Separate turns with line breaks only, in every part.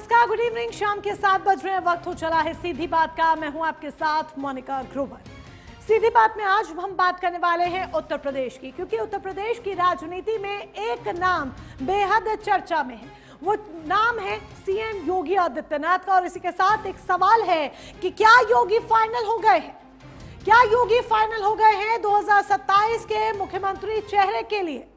नमस्कार, good evening. शाम के 7 बज रहे हैं, वक्त हो चला है सीधी बात का। मैं हूं आपके साथ मोनिका ग्रोवर। सीधी बात में आज हम बात करने वाले हैं उत्तर प्रदेश की, क्योंकि उत्तर प्रदेश की राजनीति में एक नाम बेहद चर्चा में है। वो नाम है सीएम योगी आदित्यनाथ का। और इसी के साथ एक सवाल है कि क्या योगी फाइनल हो गए हैं? क्या योगी फाइनल हो गए हैं 2027 के मुख्यमंत्री चेहरे के लिए?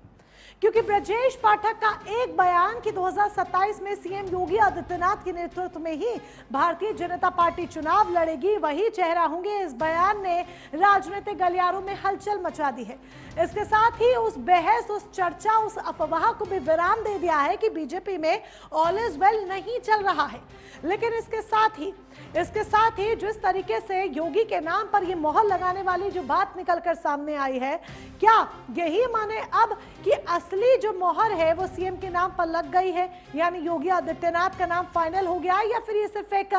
क्योंकि ब्रजेश पाठक का एक बयान कि 2027 में सीएम योगी आदित्यनाथ के नेतृत्व में ही भारतीय जनता पार्टी चुनाव लड़ेगी, वही चेहरा होंगे, इस बयान ने राजनीतिक गलियारों में हलचल मचा दी है। इसके साथ ही उस बहस, उस चर्चा, उस अफवाह को भी विराम दे दिया है कि बीजेपी में ऑल इज वेल नहीं चल रहा है। लेकिन इसके साथ ही जिस तरीके से योगी के नाम पर ये मोहर लगाने वाली जो बात निकलकर सामने आई है, क्या यही माने अब कि असली जो मोहर है वो सीएम के नाम पर लग गई है, यानी योगी आदित्यनाथ का नाम फाइनल हो गया, या फिर ये सिर्फ एक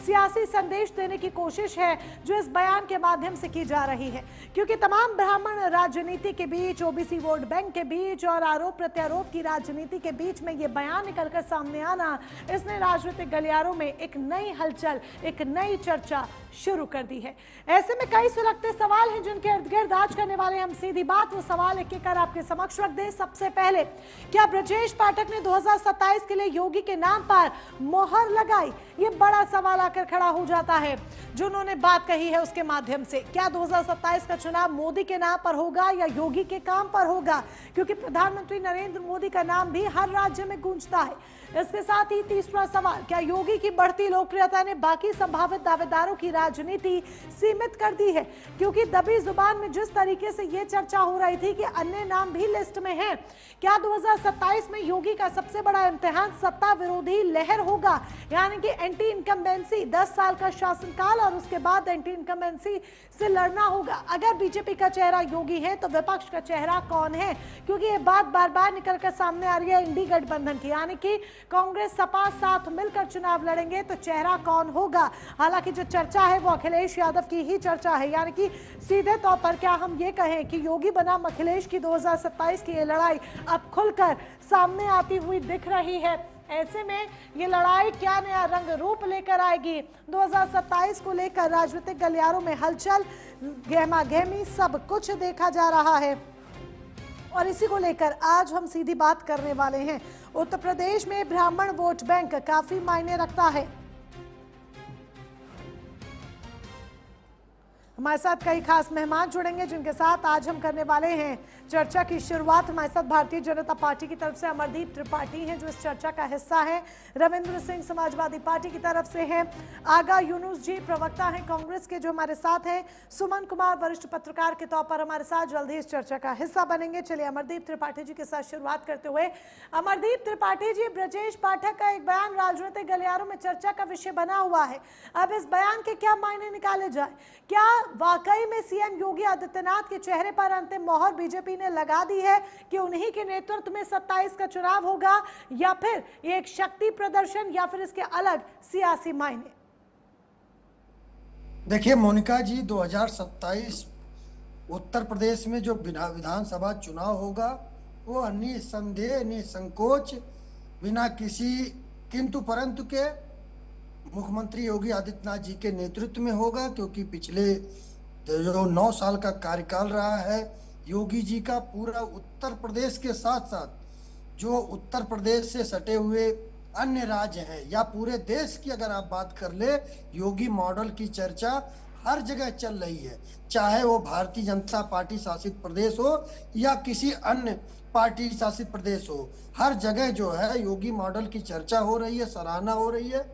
सियासी संदेश देने की कोशिश है जो इस बयान के माध्यम से की जा रही है? क्योंकि तमाम ब्राह्मण राजनीति के बीच, ओबीसी वोट बैंक के बीच और आरोप प्रत्यारोप की राजनीति के बीच में ये बयान निकलकर सामने आना, इसने राजनीतिक गलियारों में एक नई हलचल, एक नई चर्चा शुरू कर दी है। ऐसे में कई सुलगते सवाल हैं जिनके इर्द गिर्द आज करने वाले हम सीधी बात। वो सवाल एक एक कर आपके समक्ष रख दें। सबसे पहले, क्या ब्रजेश पाठक ने 2027 के लिए योगी के नाम पर मोहर लगाई? ये बड़ा सवाल आकर खड़ा हो जाता है जो उन्होंने बात कही है उसके माध्यम से। क्या 2027 का चुनाव मोदी के नाम पर होगा या योगी के काम पर होगा? क्योंकि प्रधानमंत्री नरेंद्र मोदी का नाम भी हर राज्य में गूंजता है। इसके साथ ही तीसरा सवाल, क्या योगी की बढ़ती लोकप्रियता ने बाकी संभावित दावेदारों की राजनीति सीमित कर दी है? क्योंकि दबी जुबान में जिस तरीके से ये चर्चा हो रही थी कि अन्य नाम भी लिस्ट में हैं, क्या 2027 में योगी का सबसे बड़ा इम्तिहान सत्ता विरोधी लहर होगा, यानी कि एंटी इनकम्बेंसी, 10 साल का शासनकाल और उसके बाद एंटी इनकम्बेंसी से लड़ना होगा? अगर बीजेपी का चेहरा योगी है तो विपक्ष का चेहरा कौन है? क्योंकि ये बात बार बार निकलकर सामने आ रही है इंडी गठबंधन की, यानी कि कांग्रेस सपा साथ मिलकर चुनाव लड़ेंगे तो चेहरा कौन होगा? हालांकि जो चर्चा है वो अखिलेश यादव की ही चर्चा है, यानी कि सीधे तौर पर क्या हम ये कहें कि योगी बनाम अखिलेश की 2027 की ये लड़ाई अब खुलकर सामने आती हुई दिख रही है। ऐसे में ये लड़ाई क्या नया रंग रूप लेकर आएगी? 2027 को लेकर राजनीतिक गलियारों में हलचल, गहमा गहमी, सब कुछ देखा जा रहा है और इसी को लेकर आज हम सीधी बात करने वाले हैं। उत्तर प्रदेश में ब्राह्मण वोट बैंक काफी मायने रखता है। हमारे साथ कई खास मेहमान जुड़ेंगे जिनके साथ आज हम करने वाले हैं चर्चा की शुरुआत। हमारे साथ भारतीय जनता पार्टी की तरफ से अमरदीप त्रिपाठी हैं जो इस चर्चा का हिस्सा है। रविंद्र सिंह समाजवादी पार्टी की तरफ से हैं। आगा यूनुस जी प्रवक्ता हैं कांग्रेस के जो हमारे साथ हैं। सुमन कुमार वरिष्ठ पत्रकार के तौर पर हमारे साथ जल्द ही इस चर्चा का हिस्सा बनेंगे। चलिए अमरदीप त्रिपाठी जी के साथ शुरुआत करते हुए, अमरदीप त्रिपाठी जी, ब्रजेश पाठक का एक बयान राजनीतिक गलियारों में चर्चा का विषय बना हुआ है। अब इस बयान के क्या मायने निकाले जाए? क्या वाकई में सीएम योगी आदित्यनाथ के चेहरे पर अंतिम मोहर बीजेपी ने लगा दी है कि उन्हीं के नेतृत्व में 27 का चुनाव होगा, या फिर ये एक शक्ति प्रदर्शन, या फिर इसके अलग सियासी मायने?
देखिए मोनिका जी, 2027 उत्तर प्रदेश में जो विधानसभा चुनाव होगा वो निसंदेह, निसंकोच, बिना किसी किंतु परंतु के मुख्यमंत्री योगी आदित्यनाथ जी के नेतृत्व में होगा। क्योंकि पिछले जो 9 साल का कार्यकाल रहा है योगी जी का, पूरा उत्तर प्रदेश के साथ साथ जो उत्तर प्रदेश से सटे हुए अन्य राज्य हैं या पूरे देश की अगर आप बात कर ले, योगी मॉडल की चर्चा हर जगह चल रही है। चाहे वो भारतीय जनता पार्टी शासित प्रदेश हो या किसी अन्य पार्टी शासित प्रदेश हो, हर जगह जो है योगी मॉडल की चर्चा हो रही है, सराहना हो रही है।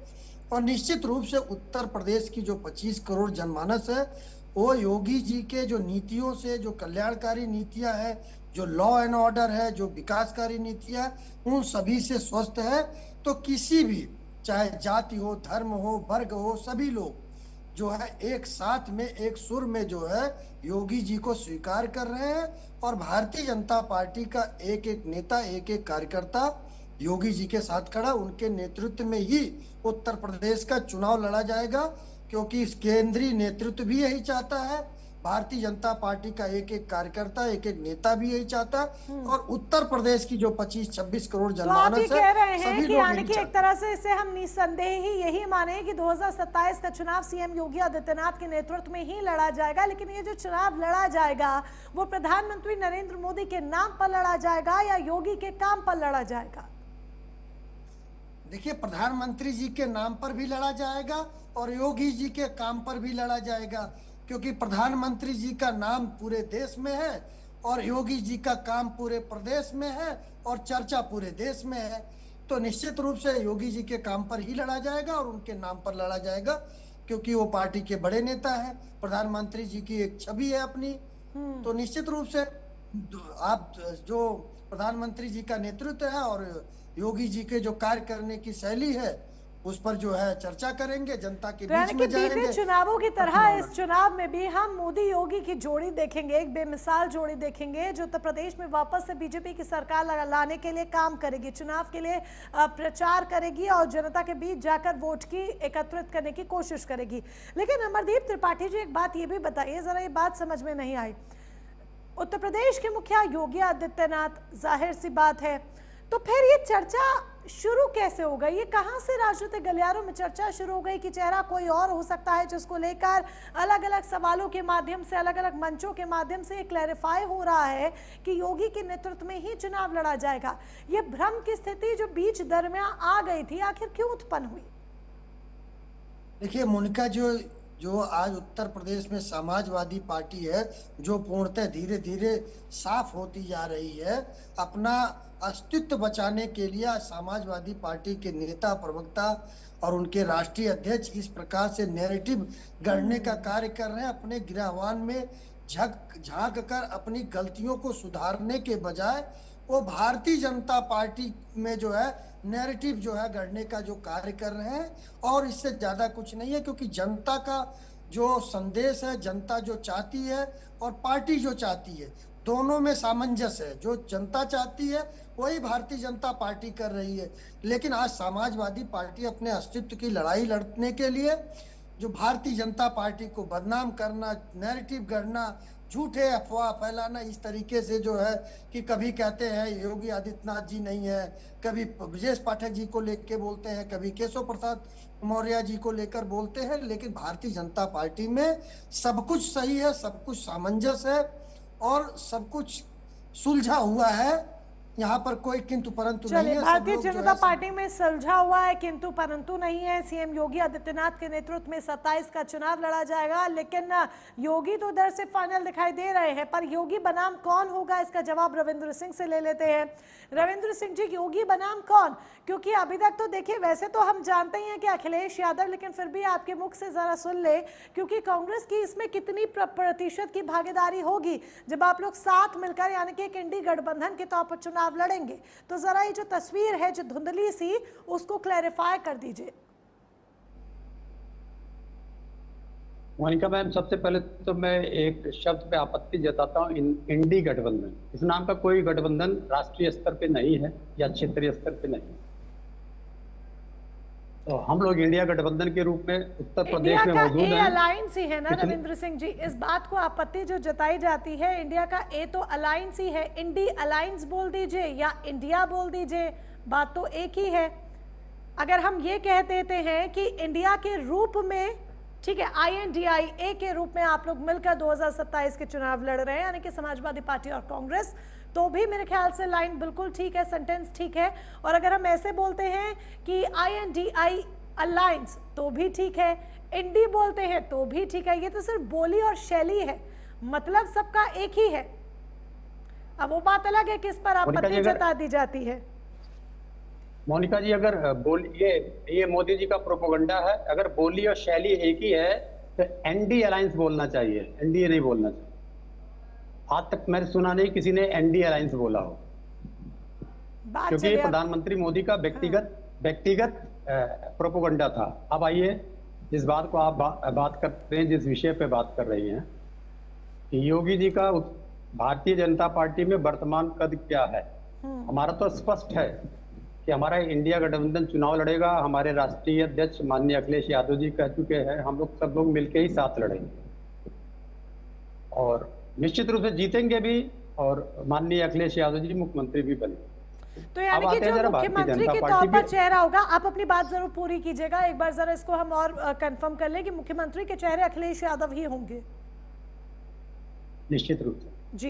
और निश्चित रूप से उत्तर प्रदेश की जो 25 करोड़ जनमानस है वो योगी जी के जो नीतियों से, जो कल्याणकारी नीतियां हैं, जो लॉ एंड ऑर्डर है, जो विकासकारी नीतियां, उन सभी से स्वस्थ है। तो किसी भी, चाहे जाति हो, धर्म हो, वर्ग हो, सभी लोग जो है एक साथ में, एक सुर में जो है योगी जी को स्वीकार कर रहे हैं। और भारतीय जनता पार्टी का एक एक नेता, एक एक कार्यकर्ता योगी जी के साथ खड़ा, उनके नेतृत्व में ही उत्तर प्रदेश का चुनाव लड़ा जाएगा। क्योंकि इस केंद्रीय नेतृत्व भी यही चाहता है, भारतीय जनता पार्टी का एक एक कार्यकर्ता, एक एक नेता भी यही चाहता है, और उत्तर प्रदेश की जो 25-26 करोड़
तो आप ये
जनमानस
कह रहे
है,
हैं
सभी
कि
लोग
यानी
यही
कि एक
चाहते
तरह से इसे हम निस्संदेह ही यही माने कि 2027 का चुनाव सीएम योगी आदित्यनाथ के नेतृत्व में ही लड़ा जाएगा, लेकिन ये जो चुनाव लड़ा जाएगा वो प्रधानमंत्री नरेंद्र मोदी के नाम पर लड़ा जाएगा या योगी के काम पर लड़ा जाएगा?
देखिए, प्रधानमंत्री जी के नाम पर भी लड़ा जाएगा और योगी जी के काम पर भी लड़ा जाएगा, क्योंकि प्रधानमंत्री जी का नाम पूरे देश में है और योगी जी का काम पूरे प्रदेश में है और चर्चा पूरे देश में है। तो निश्चित रूप से योगी जी के काम पर ही लड़ा जाएगा और उनके नाम पर लड़ा जाएगा, क्योंकि वो पार्टी के बड़े नेता हैं, प्रधानमंत्री जी की एक छवि है अपनी। तो निश्चित रूप से आप जो प्रधानमंत्री जी का नेतृत्व है और योगी जी के जो कार्य करने की शैली है उस पर जो है चर्चा करेंगे, जनता के बीच में जाएंगे।
बीते चुनावों की तरह इस चुनाव में भी हम मोदी योगी की जोड़ी देखेंगे, एक बेमिसाल जोड़ी देखेंगे जो उत्तर प्रदेश में वापस से बीजेपी की सरकार लाने के लिए काम करेगी, चुनाव के लिए प्रचार करेगी और जनता के बीच जाकर वोट की एकत्रित करने की कोशिश करेगी। लेकिन अमरदीप त्रिपाठी जी, एक बात ये भी बताइए, जरा ये बात समझ में नहीं आई। उत्तर प्रदेश के मुखिया योगी आदित्यनाथ, जाहिर सी बात है, तो फिर ये चर्चा शुरू कैसे हो गई? ये कहां से राजनीतिक गलियारों में चर्चा शुरू हो गई कि चेहरा कोई और हो सकता है, जिसको लेकर अलग अलग सवालों के माध्यम से, अलग अलग मंचों के माध्यम से क्लैरिफाई हो रहा है कि योगी के नेतृत्व में ही चुनाव लड़ा जाएगा। ये भ्रम की स्थिति जो बीच दरमियान आ गई थी, आखिर क्यों उत्पन्न हुई?
देखिए मोनिका, जो आज उत्तर प्रदेश में समाजवादी पार्टी है, जो पूर्णतः धीरे धीरे साफ होती जा रही है, अपना अस्तित्व बचाने के लिए समाजवादी पार्टी के नेता, प्रवक्ता और उनके राष्ट्रीय अध्यक्ष इस प्रकार से नैरेटिव गढ़ने का कार्य कर रहे हैं। अपने गिरहवान में झांक कर अपनी गलतियों को सुधारने के बजाय वो भारतीय जनता पार्टी में जो है नैरेटिव जो है गढ़ने का जो कार्य कर रहे हैं, और इससे ज्यादा कुछ नहीं है। क्योंकि जनता का जो संदेश है, जनता जो चाहती है और पार्टी जो चाहती है, दोनों में सामंजस्य है। जो जनता चाहती है वही भारतीय जनता पार्टी कर रही है। लेकिन आज समाजवादी पार्टी अपने अस्तित्व की लड़ाई लड़ने के लिए जो भारतीय जनता पार्टी को बदनाम करना, नैरेटिव गढ़ना, झूठे अफवाह फैलाना, इस तरीके से जो है कि कभी कहते हैं योगी आदित्यनाथ जी नहीं है, कभी ब्रजेश पाठक जी को लेकर बोलते हैं, कभी केशव प्रसाद मौर्य जी को लेकर बोलते हैं। लेकिन भारतीय जनता पार्टी में सब कुछ सही है, सब कुछ सामंजस्य है और सब कुछ सुलझा हुआ है। यहाँ पर कोई किंतु परंतु नहीं है।
भारतीय जनता पार्टी में सुलझा हुआ है, किंतु परंतु नहीं है। सीएम योगी आदित्यनाथ के नेतृत्व में 27 का चुनाव लड़ा जाएगा, लेकिन योगी तो उधर से फाइनल दिखाई दे रहे हैं, पर योगी बनाम कौन होगा, इसका जवाब रविंद्र सिंह से ले लेते हैं। रविंद्र सिंह जी, योगी बनाम कौन? क्योंकि अभी तक तो देखिए, वैसे तो हम जानते ही हैं कि अखिलेश यादव, लेकिन फिर भी आपके मुख से जरा सुन ले, क्योंकि कांग्रेस की इसमें कितनी प्रतिशत की भागीदारी होगी जब आप लोग साथ मिलकर यानी कि एक इंडी गठबंधन के तौर पर चुनाव लड़ेंगे? तो जरा ये जो तस्वीर है जो धुंधली सी, उसको क्लैरिफाई कर दीजिए।
मोनिका मैम, सबसे पहले तो मैं एक शब्द पे आपत्ति जताता हूँ, इंडी गठबंधन। इस नाम का कोई गठबंधन राष्ट्रीय स्तर पे नहीं है या क्षेत्रीय स्तर पे नहीं है। तो हम लोग इंडिया गठबंधन के रूप में उत्तर प्रदेश में मौजूद हैं।
अलायंस ही है ना रविंद्र सिंह जी, इस बात को आपत्ति जो जताई जाती है, इंडिया का ए तो अलायंस ही है। इंडी अलायंस बोल दीजिए या इंडिया बोल दीजिए, बात तो एक ही है। अगर हम ये कह देते हैं कि इंडिया के रूप में, ठीक है, INDIA के रूप में आप लोग मिलकर 2027 के चुनाव लड़ रहे हैं, यानी कि समाजवादी पार्टी और कांग्रेस, तो भी मेरे ख्याल से लाइन बिल्कुल ठीक है, सेंटेंस ठीक है। और अगर हम ऐसे बोलते हैं कि INDI अलायंस, तो भी ठीक है। इंडी बोलते हैं तो भी ठीक है। ये तो सिर्फ बोली और शैली है, मतलब सबका एक ही है। अब वो बात अलग है किस पर आपत्ति जता दी जाती है।
मोनिका जी, अगर ये मोदी जी का प्रोपेगेंडा है, अगर बोली और शैली एक ही है तो एनडी अलायंस बोलना चाहिए, एनडीए नहीं बोलना चाहिए। आज तक मैंने सुना नहीं किसी ने एनडी अलायंस बोला हो, क्योंकि ये प्रधानमंत्री मोदी का व्यक्तिगत प्रोपेगेंडा था। अब आइए जिस बात को आप बात कर रहे हैं, जिस विषय पे बात कर रही हैं, योगी जी का भारतीय जनता पार्टी में वर्तमान कद क्या है। हमारा तो स्पष्ट है कि हमारा इंडिया गठबंधन चुनाव लड़ेगा। हमारे राष्ट्रीय अध्यक्ष माननीय अखिलेश यादव जी कह चुके हैं, हम लोग सब लोग मिलकर ही साथ लड़ेंगे। और निश्चित रूप से जीतेंगे भी, और माननीय अखिलेश यादव जी मुख्यमंत्री भी बने।
तो यानी कि जो मुख्यमंत्री के तौर पर चेहरा होगा, आप अपनी बात जरूर पूरी कीजिएगा, एक बार जरा इसको हम और कंफर्म कर लें कि मुख्यमंत्री के चेहरे अखिलेश यादव ही होंगे।
निश्चित रूप से
जी,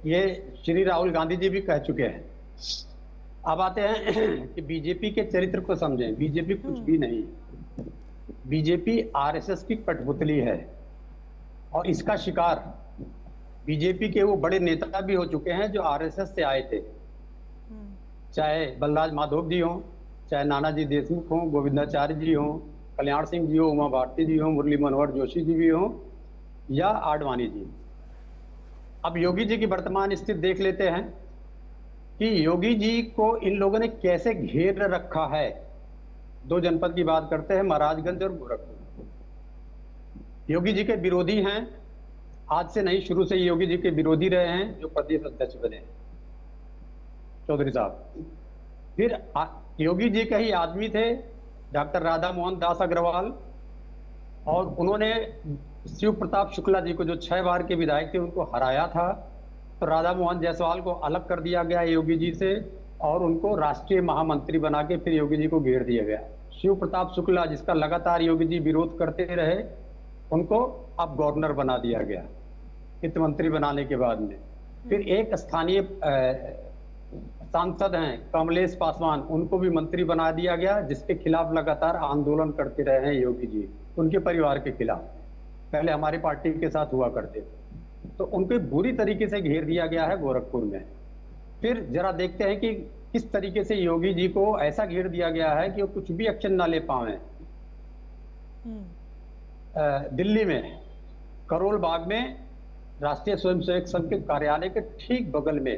ये श्री राहुल गांधी जी भी कह चुके हैं। अब आते हैं कि बीजेपी के चरित्र को समझें। बीजेपी कुछ भी नहीं, बीजेपी आरएसएस की कठपुतली है, और इसका शिकार बीजेपी के वो बड़े नेता भी हो चुके हैं जो आरएसएस से आए थे, चाहे बलराज माधव जी हों, चाहे नानाजी देशमुख हों, गोविंदाचार्य जी हों, कल्याण सिंह जी हों, उमा भारती जी हों, मुरली मनोहर जोशी जी भी हों, या आडवाणी जी। अब योगी जी की वर्तमान स्थिति देख लेते हैं कि योगी जी को इन लोगों ने कैसे घेर रखा है। दो जनपद की बात करते हैं, महाराजगंज और गोरखपुर। योगी जी के विरोधी हैं, आज से नहीं शुरू से योगी जी के विरोधी रहे हैं जो प्रदेश अध्यक्ष बने चौधरी साहब। फिर योगी जी के ही आदमी थे डॉक्टर राधा मोहन दास अग्रवाल, और उन्होंने शिव प्रताप शुक्ला जी को, जो 6 बार के विधायक थे, उनको हराया था। तो राधा मोहन जायसवाल को अलग कर दिया गया योगी जी से, और उनको राष्ट्रीय महामंत्री बना के फिर योगी जी को घेर दिया गया। शिव प्रताप शुक्ला, जिसका लगातार योगी जी विरोध करते रहे, उनको अब गवर्नर बना दिया गया वित्त मंत्री बनाने के बाद में। फिर एक स्थानीय सांसद हैं कमलेश पासवान, उनको भी मंत्री बना दिया गया, जिसके खिलाफ लगातार आंदोलन करते रहे हैं योगी जी, उनके परिवार के खिलाफ, पहले हमारी पार्टी के साथ हुआ करते थे। तो उनको बुरी तरीके से घेर दिया गया है गोरखपुर में। फिर जरा देखते हैं कि किस तरीके से योगी जी को ऐसा घेर दिया गया है कि वो कुछ भी एक्शन ना ले पाए। दिल्ली में करोल बाग में राष्ट्रीय स्वयंसेवक संघ के कार्यालय के ठीक बगल में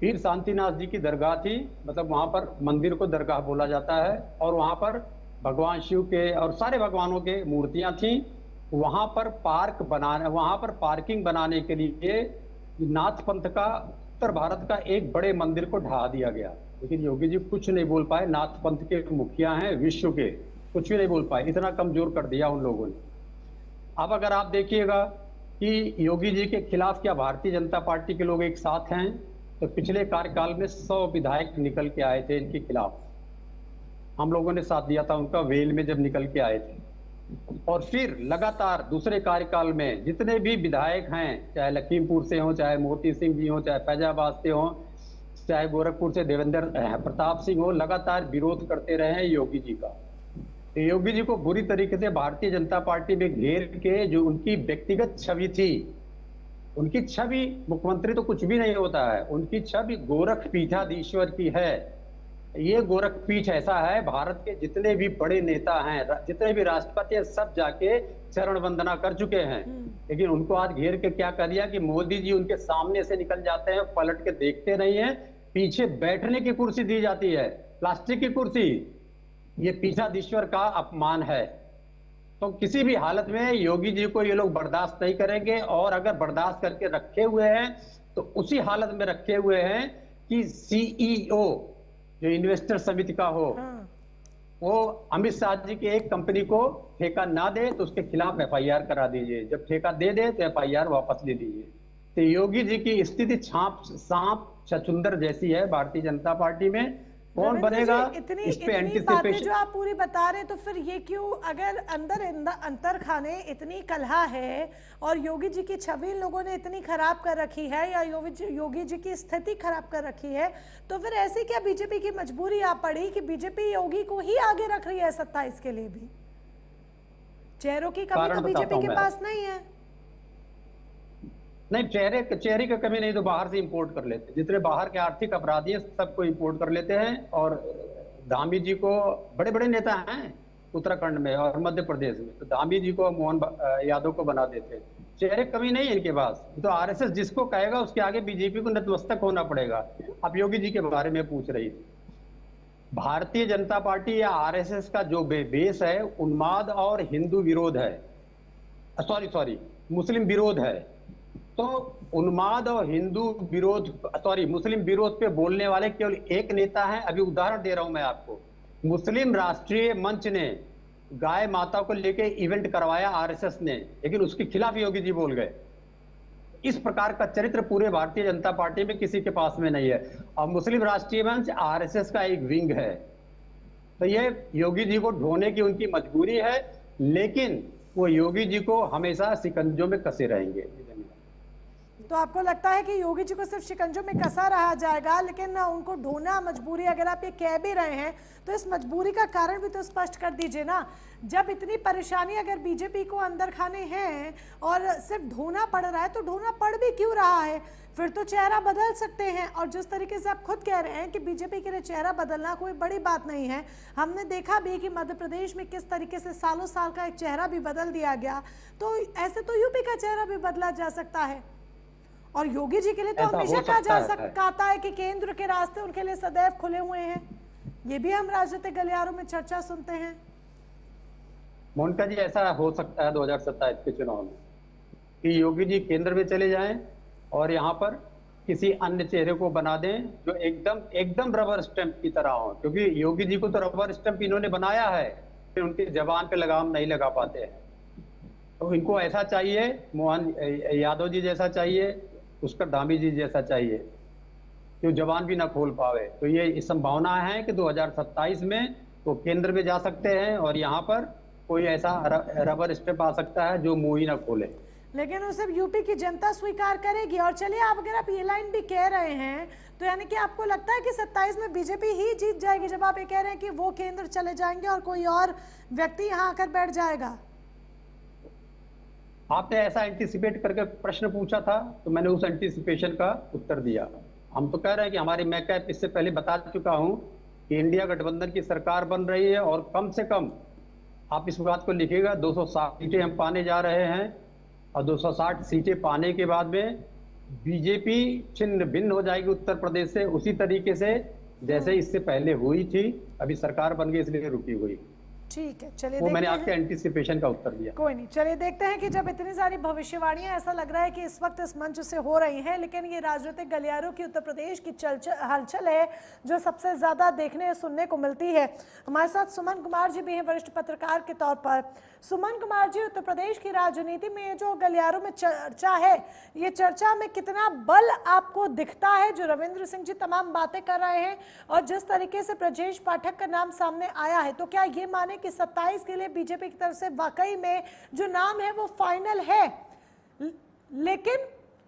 वीर शांतिनाथ जी की दरगाह थी, मतलब वहां पर मंदिर को दरगाह बोला जाता है, और वहां पर भगवान शिव के और सारे भगवानों के मूर्तियां थी। वहां पर पार्किंग बनाने के लिए नाथ पंथ का, उत्तर भारत का एक बड़े मंदिर को ढहा दिया गया, लेकिन योगी जी कुछ नहीं बोल पाए। नाथ पंथ के मुखिया हैं विश्व के, कुछ भी नहीं बोल पाए, इतना कमजोर कर दिया उन लोगों ने। अब अगर आप देखिएगा कि योगी जी के खिलाफ क्या भारतीय जनता पार्टी के लोग एक साथ हैं, तो पिछले कार्यकाल में 100 विधायक निकल के आए थे इनके खिलाफ। हम लोगों ने साथ दिया था उनका, वेल में जब निकल के आए थे। और फिर लगातार दूसरे कार्यकाल में जितने भी विधायक हैं, चाहे लखीमपुर से हों, चाहे मोती सिंह जी हों, चाहे फैजाबाद से हों, चाहे गोरखपुर से देवेंद्र प्रताप सिंह हो, लगातार विरोध करते रहे हैं योगी जी का। तो योगी जी को बुरी तरीके से भारतीय जनता पार्टी में घेर के, जो उनकी व्यक्तिगत छवि थी, उनकी छवि, मुख्यमंत्री तो कुछ भी नहीं होता है, उनकी छवि गोरखपीठाधीश्वर की है। ये गोरखपीठ ऐसा है, भारत के जितने भी बड़े नेता हैं, जितने भी राष्ट्रपति हैं, सब जाके चरण वंदना कर चुके हैं। लेकिन उनको आज घेर के क्या कर दिया कि मोदी जी उनके सामने से निकल जाते हैं, पलट के देखते नहीं है, पीछे बैठने की कुर्सी दी जाती है, प्लास्टिक की कुर्सी। ये पीठाधीश्वर का अपमान है। तो किसी भी हालत में योगी जी को ये लोग बर्दाश्त नहीं करेंगे, और अगर बर्दाश्त करके रखे हुए हैं तो उसी हालत में रखे हुए हैं कि सीईओ जो इन्वेस्टर समिति का हो, वो अमित शाह जी की एक कंपनी को ठेका ना दे तो उसके खिलाफ एफआईआर करा दीजिए, जब ठेका दे दे तो एफआईआर वापस ले लीजिए। तो योगी जी की स्थिति सांप छछुंदर जैसी है भारतीय जनता पार्टी में। कौन बनेगा इस पे
एंटीसिपेशन जो आप पूरी बता रहे हैं, तो फिर ये क्यों, अगर अंतर खाने इतनी कलह है और योगी जी की छवि इन लोगों ने इतनी खराब कर रखी है, या योगी जी की स्थिति खराब कर रखी है, तो फिर ऐसी क्या बीजेपी की मजबूरी आ पड़ी कि बीजेपी योगी को ही आगे रख रही है 27 के लिए भी? चेहरों की कमी तो बीजेपी के पास नहीं है।
नहीं, चेहरे की कमी नहीं तो बाहर से इंपोर्ट कर लेते, जितने बाहर के आर्थिक अपराधी हैं सबको इंपोर्ट कर लेते हैं। और धामी जी को, बड़े बड़े नेता हैं उत्तराखंड में और मध्य प्रदेश में, तो धामी जी को मोहन यादव को बना देते हैं। चेहरे कमी नहीं है इनके पास। तो आरएसएस जिसको कहेगा उसके आगे बीजेपी को नतमस्तक होना पड़ेगा। अब योगी जी के बारे में पूछ रही थी, भारतीय जनता पार्टी या आरएसएस का जो बेस है, उन्माद और हिंदू विरोध है, सॉरी मुस्लिम विरोध है। तो उन्माद और हिंदू विरोध, मुस्लिम विरोध पे बोलने वाले केवल एक नेता है। अभी उदाहरण दे रहा हूं मैं आपको, मुस्लिम राष्ट्रीय मंच ने गाय माता को लेके इवेंट करवाया आरएसएस ने, लेकिन उसके खिलाफ योगी जी बोल गए। इस प्रकार का चरित्र पूरे भारतीय जनता पार्टी में किसी के पास में नहीं है। और मुस्लिम राष्ट्रीय मंच आरएसएस का एक विंग है, तो ये योगी जी को ढोने की उनकी मजबूरी है, लेकिन वो योगी जी को हमेशा शिकंजों में कसे रहेंगे।
तो आपको लगता है कि योगी जी को सिर्फ शिकंजों में कसा रहा जाएगा, लेकिन उनको ढोना मजबूरी, अगर आप ये कह भी रहे हैं तो इस मजबूरी का कारण भी तो स्पष्ट कर दीजिए ना। जब इतनी परेशानी अगर बीजेपी को अंदर खाने हैं और सिर्फ ढोना पड़ रहा है, तो ढोना पड़ भी क्यों रहा है? फिर तो चेहरा बदल सकते हैं। और जिस तरीके से आप खुद कह रहे हैं कि बीजेपी के लिए चेहरा बदलना कोई बड़ी बात नहीं है, हमने देखा भी कि मध्य प्रदेश में किस तरीके से सालों साल का एक चेहरा भी बदल दिया गया, तो ऐसे तो यूपी का चेहरा भी बदला जा सकता है। और योगी जी के लिए तो हमेशा कहा जा सकता है कि केंद्र के रास्ते उनके लिए सदैव खुले हुए हैं। ये भी हम राजनीतिक गलियारों में चर्चा सुनते हैं।
मोनिका जी, ऐसा हो सकता है 2027 के चुनाव में कि योगी जी केंद्र में चले जाएं और यहाँ पर किसी अन्य चेहरे को बना दें जो एकदम रबर स्टैंप की तरह हो, क्योंकि योगी जी को तो रबर स्टैंप इन्होंने बनाया है, उनके जबान पे लगाम नहीं लगा पाते हैं। तो इनको ऐसा चाहिए, मोहन यादव जी जैसा चाहिए, पुष्कर धामी जी जैसा चाहिए, जो जबान भी ना खोल पावे। तो ये संभावना है कि 2027 में वो केंद्र में जा सकते हैं और यहाँ पर कोई ऐसा रबर स्टेप आ सकता है जो मुंह ही ना खोले।
लेकिन उसे यूपी की जनता स्वीकार करेगी। और चलिए, आप अगर आप ये लाइन भी कह रहे हैं तो यानी कि आपको लगता है कि 27 में बीजेपी ही जीत जाएगी, जब आप ये कह रहे हैं कि वो केंद्र चले जाएंगे और कोई और व्यक्ति यहाँ आकर बैठ जाएगा?
आपने ऐसा एंटीसिपेट करके प्रश्न पूछा था, तो मैंने उस एंटीसिपेशन का उत्तर दिया। हम तो कह रहे हैं कि हमारी, मैं क्या इससे पहले बता चुका हूं कि इंडिया गठबंधन की सरकार बन रही है और कम से कम आप इस बात को लिखिएगा 260 सीटें हम पाने जा रहे हैं और 260 सीटें पाने के बाद में बीजेपी छिन्न भिन्न हो जाएगी उत्तर प्रदेश से, उसी तरीके से जैसे इससे पहले हुई थी। अभी सरकार बन गई इसलिए रुकी हुई।
ठीक है, चलिए
वो मैंने आपके एंटीसिपेशन का उत्तर दिया।
कोई नहीं, चलिए देखते हैं कि जब इतनी सारी भविष्यवाणियां ऐसा लग रहा है कि इस वक्त इस मंच से हो रही हैं, लेकिन ये राजनीतिक गलियारों की उत्तर प्रदेश की हलचल है जो सबसे ज्यादा देखने सुनने को मिलती है। हमारे साथ सुमन कुमार जी भी हैं, वरिष्ठ पत्रकार के तौर पर। सुमन कुमार जी, उत्तर प्रदेश की राजनीति में जो गलियारों में चर्चा है, ये चर्चा में कितना बल आपको दिखता है? जो रविंद्र सिंह जी तमाम बातें कर रहे हैं और जिस तरीके से ब्रजेश पाठक का नाम सामने आया है, तो क्या ये माने कि 27 के लिए बीजेपी की तरफ से वाकई में जो नाम है वो फाइनल है? लेकिन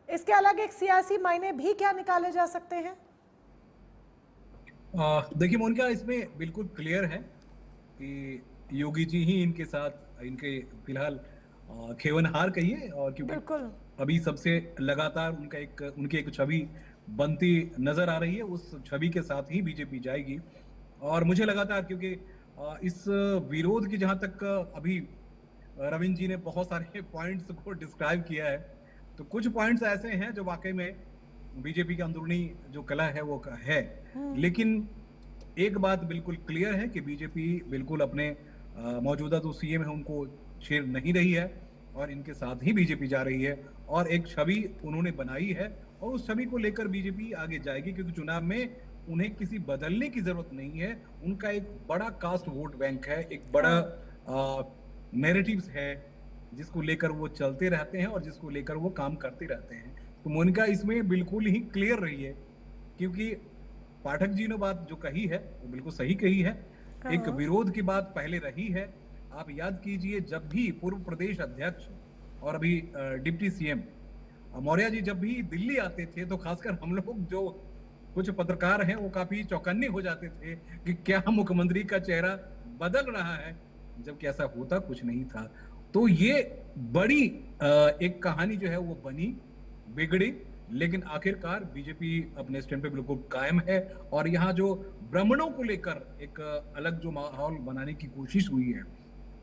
इसके अलग एक सियासी मायने भी क्या निकाले जा सकते हैं?
देखिए मोनिका, इसमें बिल्कुल क्लियर है कि योगी जी ही इनके साथ, इनके फिलहाल खेवनहार कहिए, और क्योंकि अभी सबसे लगातार उनकी एक छवि बनती नजर आ रही है, उस छवि के साथ ही बीजेपी जाएगी। और मुझे लगातार, क्योंकि इस विरोध की जहां तक अभी रविंद्र जी ने बहुत सारे पॉइंट्स को डिस्क्राइब किया है, तो कुछ पॉइंट्स ऐसे हैं जो वाकई में बीजेपी की अंदरूनी जो कला है वो है। लेकिन एक बात बिल्कुल क्लियर है कि बीजेपी बिल्कुल अपने मौजूदा जो सीएम है उनको छेड़ नहीं रही है और इनके साथ ही बीजेपी जा रही है और एक छवि उन्होंने बनाई है और उस छवि को लेकर बीजेपी आगे जाएगी, क्योंकि चुनाव में उन्हें किसी बदलने की जरूरत नहीं है। उनका एक बड़ा कास्ट वोट बैंक है, एक बड़ा नैरेटिव्स है जिसको लेकर वो चलते रहते हैं और जिसको लेकर वो काम करते रहते हैं। तो मोनिका इसमें बिल्कुल ही क्लियर रही है, क्योंकि पाठक जी ने बात जो कही है वो बिल्कुल सही कही है। एक विरोध की बात पहले रही है। आप याद कीजिए, जब भी पूर्व प्रदेश अध्यक्ष और अभी डिप्टी सीएम मौर्य जी जब भी दिल्ली आते थे, तो खासकर हम लोग जो कुछ पत्रकार हैं वो काफी चौकन्ने हो जाते थे कि क्या मुख्यमंत्री का चेहरा बदल रहा है, जबकि ऐसा होता कुछ नहीं था। तो ये बड़ी एक कहानी जो है वो बनी बिगड़ी, लेकिन आखिरकार बीजेपी अपने स्टैंड पे बिल्कुल कायम है। और यहाँ जो ब्राह्मणों को लेकर एक अलग जो माहौल बनाने की कोशिश हुई है,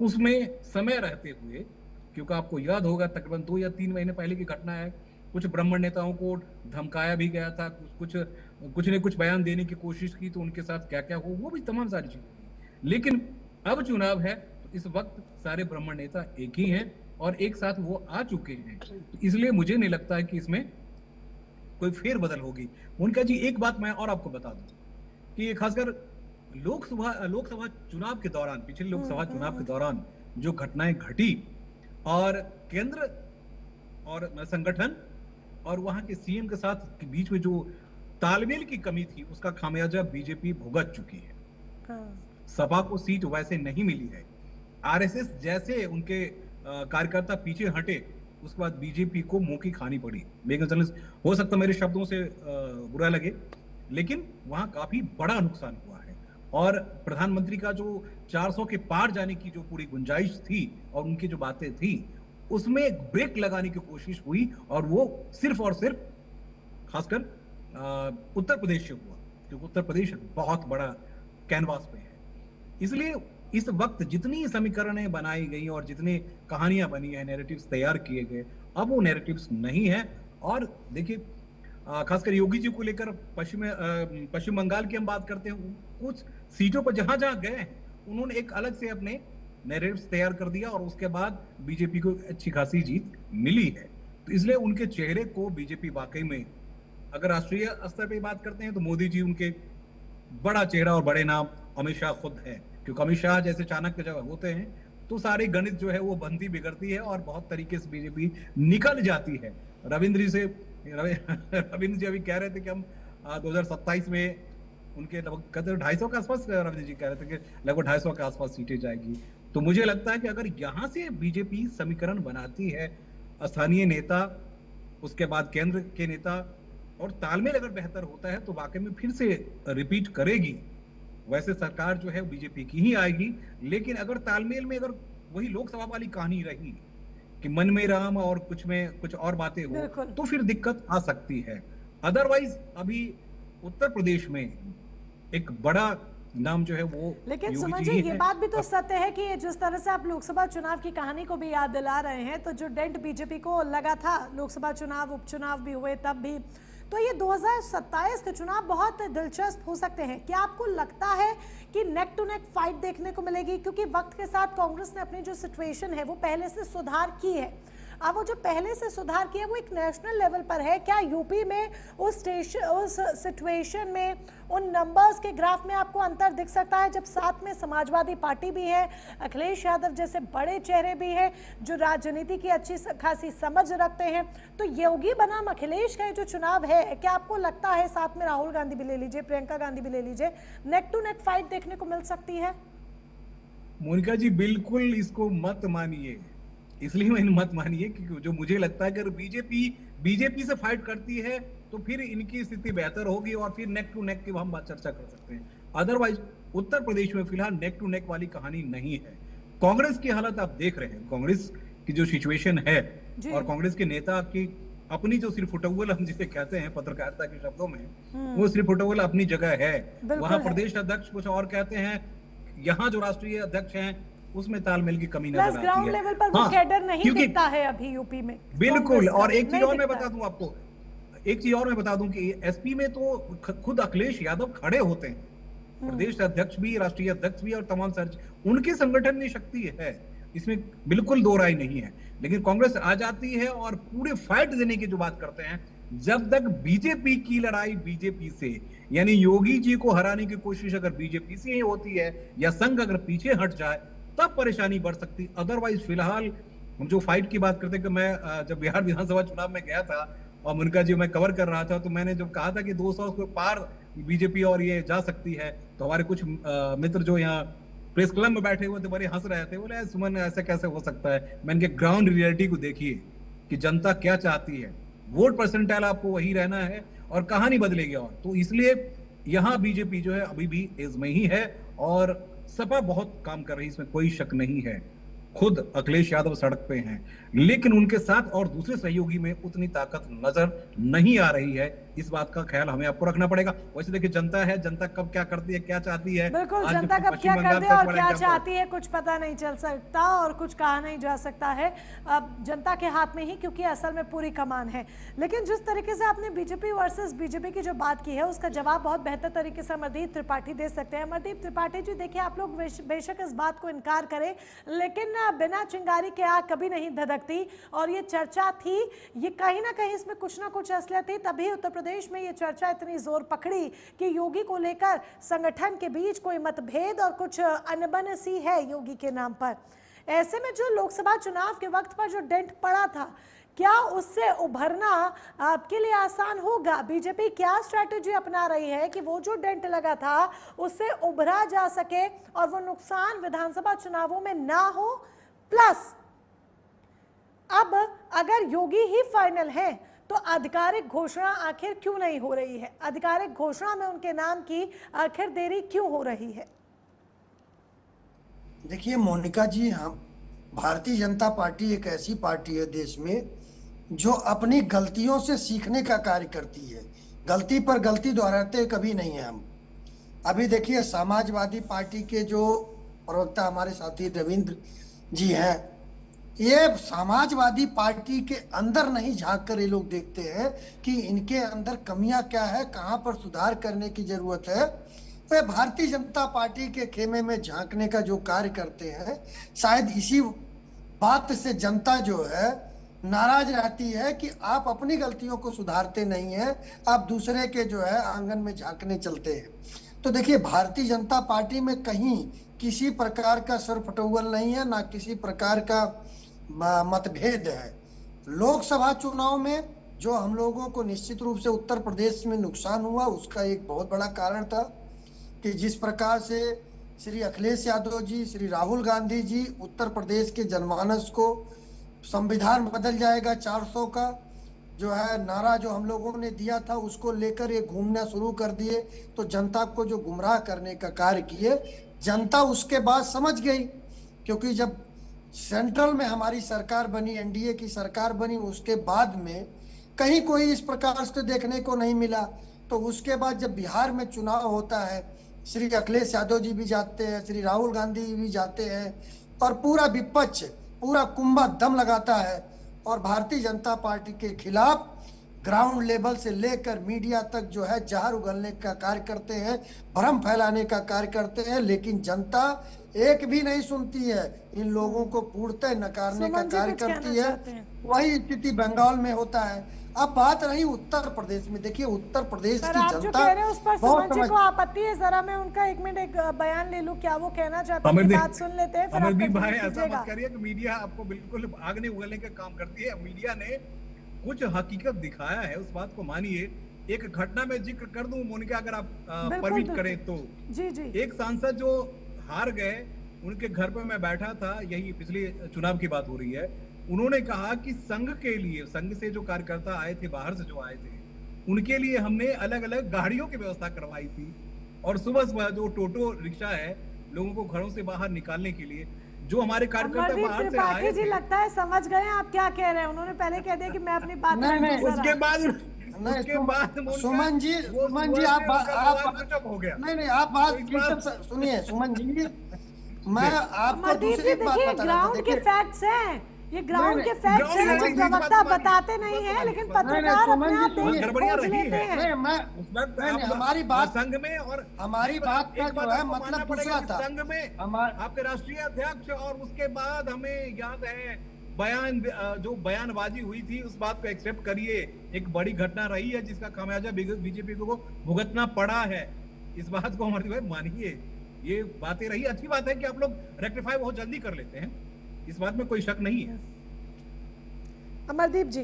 उसमें समय रहते हुए, क्योंकि आपको याद होगा तकरीबन 2 या 3 महीने पहले की घटना है, कुछ ब्राह्मण नेताओं को धमकाया भी गया था, कुछ ने कुछ बयान देने की कोशिश की, तो उनके साथ क्या क्या हो, वो भी तमाम सारी चीजें। लेकिन अब चुनाव है, तो इस वक्त सारे ब्राह्मण नेता एक ही हैं और एक साथ वो आ चुके हैं। तो इसलिए मुझे नहीं लगता है कि इसमें कोई फेरबदल होगी। उनका जी एक बात मैं और आपको बता दूं कि खासकर लोकसभा चुनाव के दौरान, पिछले लोकसभा चुनाव के दौरान जो घटनाएं घटी और केंद्र और संगठन और वहां के सीएम के साथ के बीच में जो तालमेल की कमी थी उसका खामियाजा बीजेपी भुगत चुकी है। सपा को सीट वैसे नहीं मिली है। आरएसएस जैसे उनके कार्यकर्ता पीछे हटे, उसके बाद बीजेपी को मुंह की खानी पड़ी। लेकिन हो सकता मेरे शब्दों से बुरा लगे, लेकिन वहां काफी बड़ा नुकसान हुआ है। और प्रधानमंत्री का जो 400 के पार जाने की जो पूरी गुंजाइश थी और उनकी जो बातें थी, उसमें एक ब्रेक लगाने की कोशिश हुई, और वो सिर्फ और सिर्फ खासकर उत्तर प्रदेश से हुआ, क्योंकि उत्तर प्रदेश बहुत बड़ा कैनवास पे है। इसलिए इस वक्त जितनी समीकरणें बनाई गई और जितनी कहानियां बनी है, नैरेटिव्स तैयार किए गए, अब वो नैरेटिव्स नहीं है। और देखिए, खासकर योगी जी को लेकर पश्चिम बंगाल की हम बात करते हैं, कुछ सीटों पर जहां जहां गए उन्होंने एक अलग से अपने नैरेटिव्स तैयार कर दिया, और उसके बाद बीजेपी को अच्छी खासी जीत मिली है। तो इसलिए उनके चेहरे को बीजेपी वाकई में, अगर राष्ट्रीय स्तर पर बात करते हैं तो मोदी जी उनके बड़ा चेहरा और बड़े नाम अमित शाह खुद है, क्योंकि अमित शाह जैसे चाणक्य जब होते हैं तो सारी गणित जो है वो बनती बिगड़ती है और बहुत तरीके से बीजेपी निकल जाती है। रविंद्र जी अभी कह रहे थे कि हम 2027 में उनके लगभग 250 के आसपास, रविंद्र जी कह रहे थे कि लगभग 250 के आसपास सीटें जाएगी। तो मुझे लगता है कि अगर यहाँ से बीजेपी समीकरण बनाती है, स्थानीय नेता, उसके बाद केंद्र के नेता, और तालमेल अगर बेहतर होता है तो वाकई में फिर से रिपीट करेगी। वैसे सरकार जो है बीजेपी की ही आएगी, लेकिन अगर तालमेल में अगर वही लोकसभा वाली कहानी रही कि मन में राम और कुछ में कुछ और बातें हो, तो फिर दिक्कत आ सकती है। अदरवाइज अभी उत्तर प्रदेश में एक बड़ा नाम जो है वो,
लेकिन सुमन जी ये बात भी तो सत्य है कि जिस तरह से आप लोकसभा चुनाव की कहानी को भी याद दिला रहे हैं, तो जो डेंट बीजेपी को लगा था, लोकसभा चुनाव, उपचुनाव भी हुए तब भी, तो ये 2027 के चुनाव बहुत दिलचस्प हो सकते हैं। क्या आपको लगता है कि नेक टू नेक फाइट देखने को मिलेगी? क्योंकि वक्त के साथ कांग्रेस ने अपनी जो सिचुएशन है वो पहले से सुधार की है। अब वो जो पहले से सुधार किया वो एक नेशनल लेवल पर है। क्या यूपी में उस सिचुएशन में, उन नंबर्स के ग्राफ में आपको अंतर दिख सकता है, जब साथ में समाजवादी पार्टी भी है, अखिलेश यादव जैसे बड़े चेहरे भी हैं जो राजनीति की अच्छी खासी समझ रखते हैं? तो योगी बनाम अखिलेश का जो चुनाव है, क्या आपको लगता है, साथ में राहुल गांधी भी ले लीजिए, प्रियंका गांधी भी ले लीजिए, नेक टू नेक फाइट देखने को मिल सकती है?
मोनिका जी बिल्कुल इसको मत मानिए, इसलिए मैंने मत मानिए कि जो मुझे लगता है अगर बीजेपी से फाइट करती है तो फिर इनकी स्थिति बेहतर होगी और फिर नेक टू नेक की हम बात चर्चा कर सकते हैं। अदरवाइज उत्तर प्रदेश में फिलहाल नेक टू नेक वाली कहानी नहीं है। कांग्रेस की हालत आप देख रहे हैं, कांग्रेस की जो सिचुएशन है और कांग्रेस के नेता की अपनी जो सिर्फ फुटबॉल हम जिसे कहते हैं पत्रकारिता के शब्दों में, वो सिर्फ फुटबॉल अपनी जगह है। वहां प्रदेश अध्यक्ष कुछ और कहते हैं, यहाँ जो राष्ट्रीय अध्यक्ष हैं उसमें तालमेल की कमी नजर आती है।
ग्राउंड लेवल पर वो कैडर नहीं दिखता है अभी यूपी में।
बिल्कुल। और एक चीज और मैं बता दूं आपको, कि एसपी में तो खुद अखिलेश यादव खड़े होते हैं, प्रदेश अध्यक्ष भी, राष्ट्रीय अध्यक्ष भी और तमाम उनके संगठन में शक्ति है, इसमें बिल्कुल दो राय नहीं है। लेकिन कांग्रेस आ जाती है और पूरे फाइट देने की जो बात करते हैं, जब तक बीजेपी की लड़ाई बीजेपी से, यानी योगी जी को हराने की कोशिश अगर बीजेपी से ही होती है या संघ अगर पीछे हट जाए तब परेशानी बढ़ सकती। अदरवाइज फिलहाल हम जो फाइट की बात करते हैं, कि मैं जब बिहार विधानसभा चुनाव में गया था और मुनका जी मैं कवर कर रहा था, तो मैंने जब कहा था कि 200 के पार बीजेपी और ये जा सकती है, तो हमारे कुछ मित्र जो यहाँ प्रेस क्लब में बैठे हुए थे बड़े हंस रहे थे, बोले सुमन ऐसा कैसे हो सकता है। मैंने कहा ग्राउंड रियलिटी को देखिए कि जनता क्या चाहती है, वोट परसेंटाइल आपको वही रहना है और कहानी बदलेगी। और तो इसलिए यहाँ बीजेपी जो है अभी भी एज में ही है और सपा बहुत काम कर रही है, इसमें कोई शक नहीं है। खुद अखिलेश यादव सड़क पे हैं, लेकिन उनके साथ और दूसरे सहयोगी में उतनी ताकत नजर नहीं आ रही है। इस बात का ख्याल हमें आपको रखना पड़ेगा। वैसे देखिए जनता है, जनता कब क्या करती है, क्या चाहती है,
बिल्कुल जनता कब क्या करती है और क्या चाहती है कुछ पता नहीं चल सकता और कुछ कहा नहीं जा सकता है। अब जनता के हाथ में ही, क्योंकि असल में पूरी कमान है। लेकिन जिस तरीके से आपने बीजेपी वर्सेस बीजेपी की जो बात की है, उसका जवाब बहुत बेहतर तरीके से अमरदीप त्रिपाठी दे सकते हैं। अमरदीप त्रिपाठी जी, देखिए आप लोग बेशक इस बात को इनकार करें, लेकिन बिना चिंगारी के आग कभी नहीं धधकती। और ये चर्चा थी, ये कहीं ना कहीं इसमें कुछ ना कुछ असलियत थी, तभी उत्तर प्रदेश में ये चर्चा इतनी जोर पकड़ी कि योगी को लेकर संगठन के बीच कोई मतभेद और कुछ अनबन सी है योगी के नाम पर। ऐसे में जो लोकसभा चुनाव के वक्त पर जो डेंट पड़ा था, क्या उससे उभरना आपके लिए आसान होगा? बीजेपी क्या स्ट्रैटेजी अपना रही है कि वो जो डेंट लगा था उससे उभरा जा सके और वो नुकसान विधानसभा चुनावों में ना हो? प्लस अब अगर योगी ही फाइनल है तो आधिकारिक घोषणा आखिर क्यों नहीं हो रही है? आधिकारिक घोषणा में उनके नाम की आखिर देरी क्यों हो रही है?
देखिए मोनिका जी, हम भारतीय जनता पार्टी एक ऐसी पार्टी है देश में जो अपनी गलतियों से सीखने का कार्य करती है। गलती पर गलती दोहराते कभी नहीं है हम। अभी देखिए समाजवादी पार्टी के जो प्रवक्ता हमारे साथी रविंद्र जी हैं, ये समाजवादी पार्टी के अंदर नहीं झांक कर ये लोग देखते हैं कि इनके अंदर कमियां क्या है, कहां पर सुधार करने की जरूरत है। वे भारतीय जनता पार्टी के खेमे में झांकने का जो कार्य करते हैं, शायद इसी बात से जनता जो है नाराज रहती है कि आप अपनी गलतियों को सुधारते नहीं हैं, आप दूसरे के जो है आंगन में झांकने चलते हैं। तो देखिए भारतीय जनता पार्टी में कहीं किसी प्रकार का सरफटौल नहीं है, ना किसी प्रकार का मतभेद है। लोकसभा चुनाव में जो हम लोगों को निश्चित रूप से उत्तर प्रदेश में नुकसान हुआ, उसका एक बहुत बड़ा कारण था कि जिस प्रकार से श्री अखिलेश यादव जी, श्री राहुल गांधी जी उत्तर प्रदेश के जनमानस को संविधान बदल जाएगा 400 का जो है नारा जो हम लोगों ने दिया था, उसको लेकर ये घूमना शुरू कर दिए। तो जनता को जो गुमराह करने का कार्य किए, जनता उसके बाद समझ गई, क्योंकि जब सेंट्रल में हमारी सरकार बनी, एनडीए की सरकार बनी, उसके बाद में कहीं कोई इस प्रकार से देखने को नहीं मिला। तो उसके बाद जब बिहार में चुनाव होता है, श्री अखिलेश यादव जी भी जाते हैं, श्री राहुल गांधी जी भी जाते हैं और पूरा विपक्ष पूरा कुंभा दम लगाता है और भारतीय जनता पार्टी के खिलाफ ग्राउंड लेवल से लेकर मीडिया तक जो है जहर उगलने का कार्य करते हैं, भ्रम फैलाने का कार्य करते हैं। लेकिन जनता एक भी नहीं सुनती है, इन लोगों को पूर्णतः नकारने का कार्य करती है। वही स्थिति बंगाल में होता है। अब बात रही उत्तर प्रदेश में, देखिए उत्तर प्रदेश की
आप जो
जनता
कह रहे हैं उस पर सुमन जी को आपत्ति है, जरा मैं उनका एक मिनट एक बयान ले लूं, क्या वो कहना चाहते हैं, बात सुन लेते हैं, फिर
अमरदीप भाई ऐसा मत करिए कि मीडिया आपको बिल्कुल आग नहीं उगलने का काम करती है। मीडिया ने कुछ हकीकत दिखाया है, उस बात को मानिए। एक घटना में जिक्र कर दूं मोनिका, अगर आप परमिट करें तो।
जी जी।
एक सांसद जो हार गए, उनके घर पे मैं बैठा था, यही पिछले चुनाव की बात हो रही है। उन्होंने कहा कि संघ के लिए, संघ से जो कार्यकर्ता आए थे, बाहर से जो आए थे, उनके लिए हमने अलग अलग गाड़ियों की व्यवस्था करवाई थी और सुबह सुबह जो टोटो रिक्शा है लोगों को घरों से बाहर निकालने के लिए, जो हमारे कार्यकर्ता बाहर से आए
जी, लगता है समझ गए आप क्या कह रहे हैं। उन्होंने पहले कह दिया कि मैं अपनी बात
उसके बाद
सुमन जी आप
हो गया।
नहीं आप बात सुनिए सुमन जी, मैं आपको दूसरी बात बता रहा था।
देखिए फैक्ट्स हैं, ये ग्राउंड के फैक्ट्स हैं जो प्रवक्ता बताते नहीं है, लेकिन पत्रकार अपने आप खोज लेते हैं।
हमारी बात
संघ में और
हमारी बात का जो है मतलब दूसरा था।
संघ में आपके राष्ट्रीय अध्यक्ष, और उसके बाद हमें याद है बयान जो बयानबाजी हुई थी, उस बात को एक्सेप्ट करिए, एक बड़ी घटना रही है जिसका खामियाजा बीजेपी को भुगतना पड़ा है। इस बात को हमारे भाई मानिए, ये बातें रही। अच्छी बात है कि आप लोग रेक्टिफाई बहुत जल्दी कर लेते हैं, इस बात में कोई शक नहीं है।
अमरदीप जी।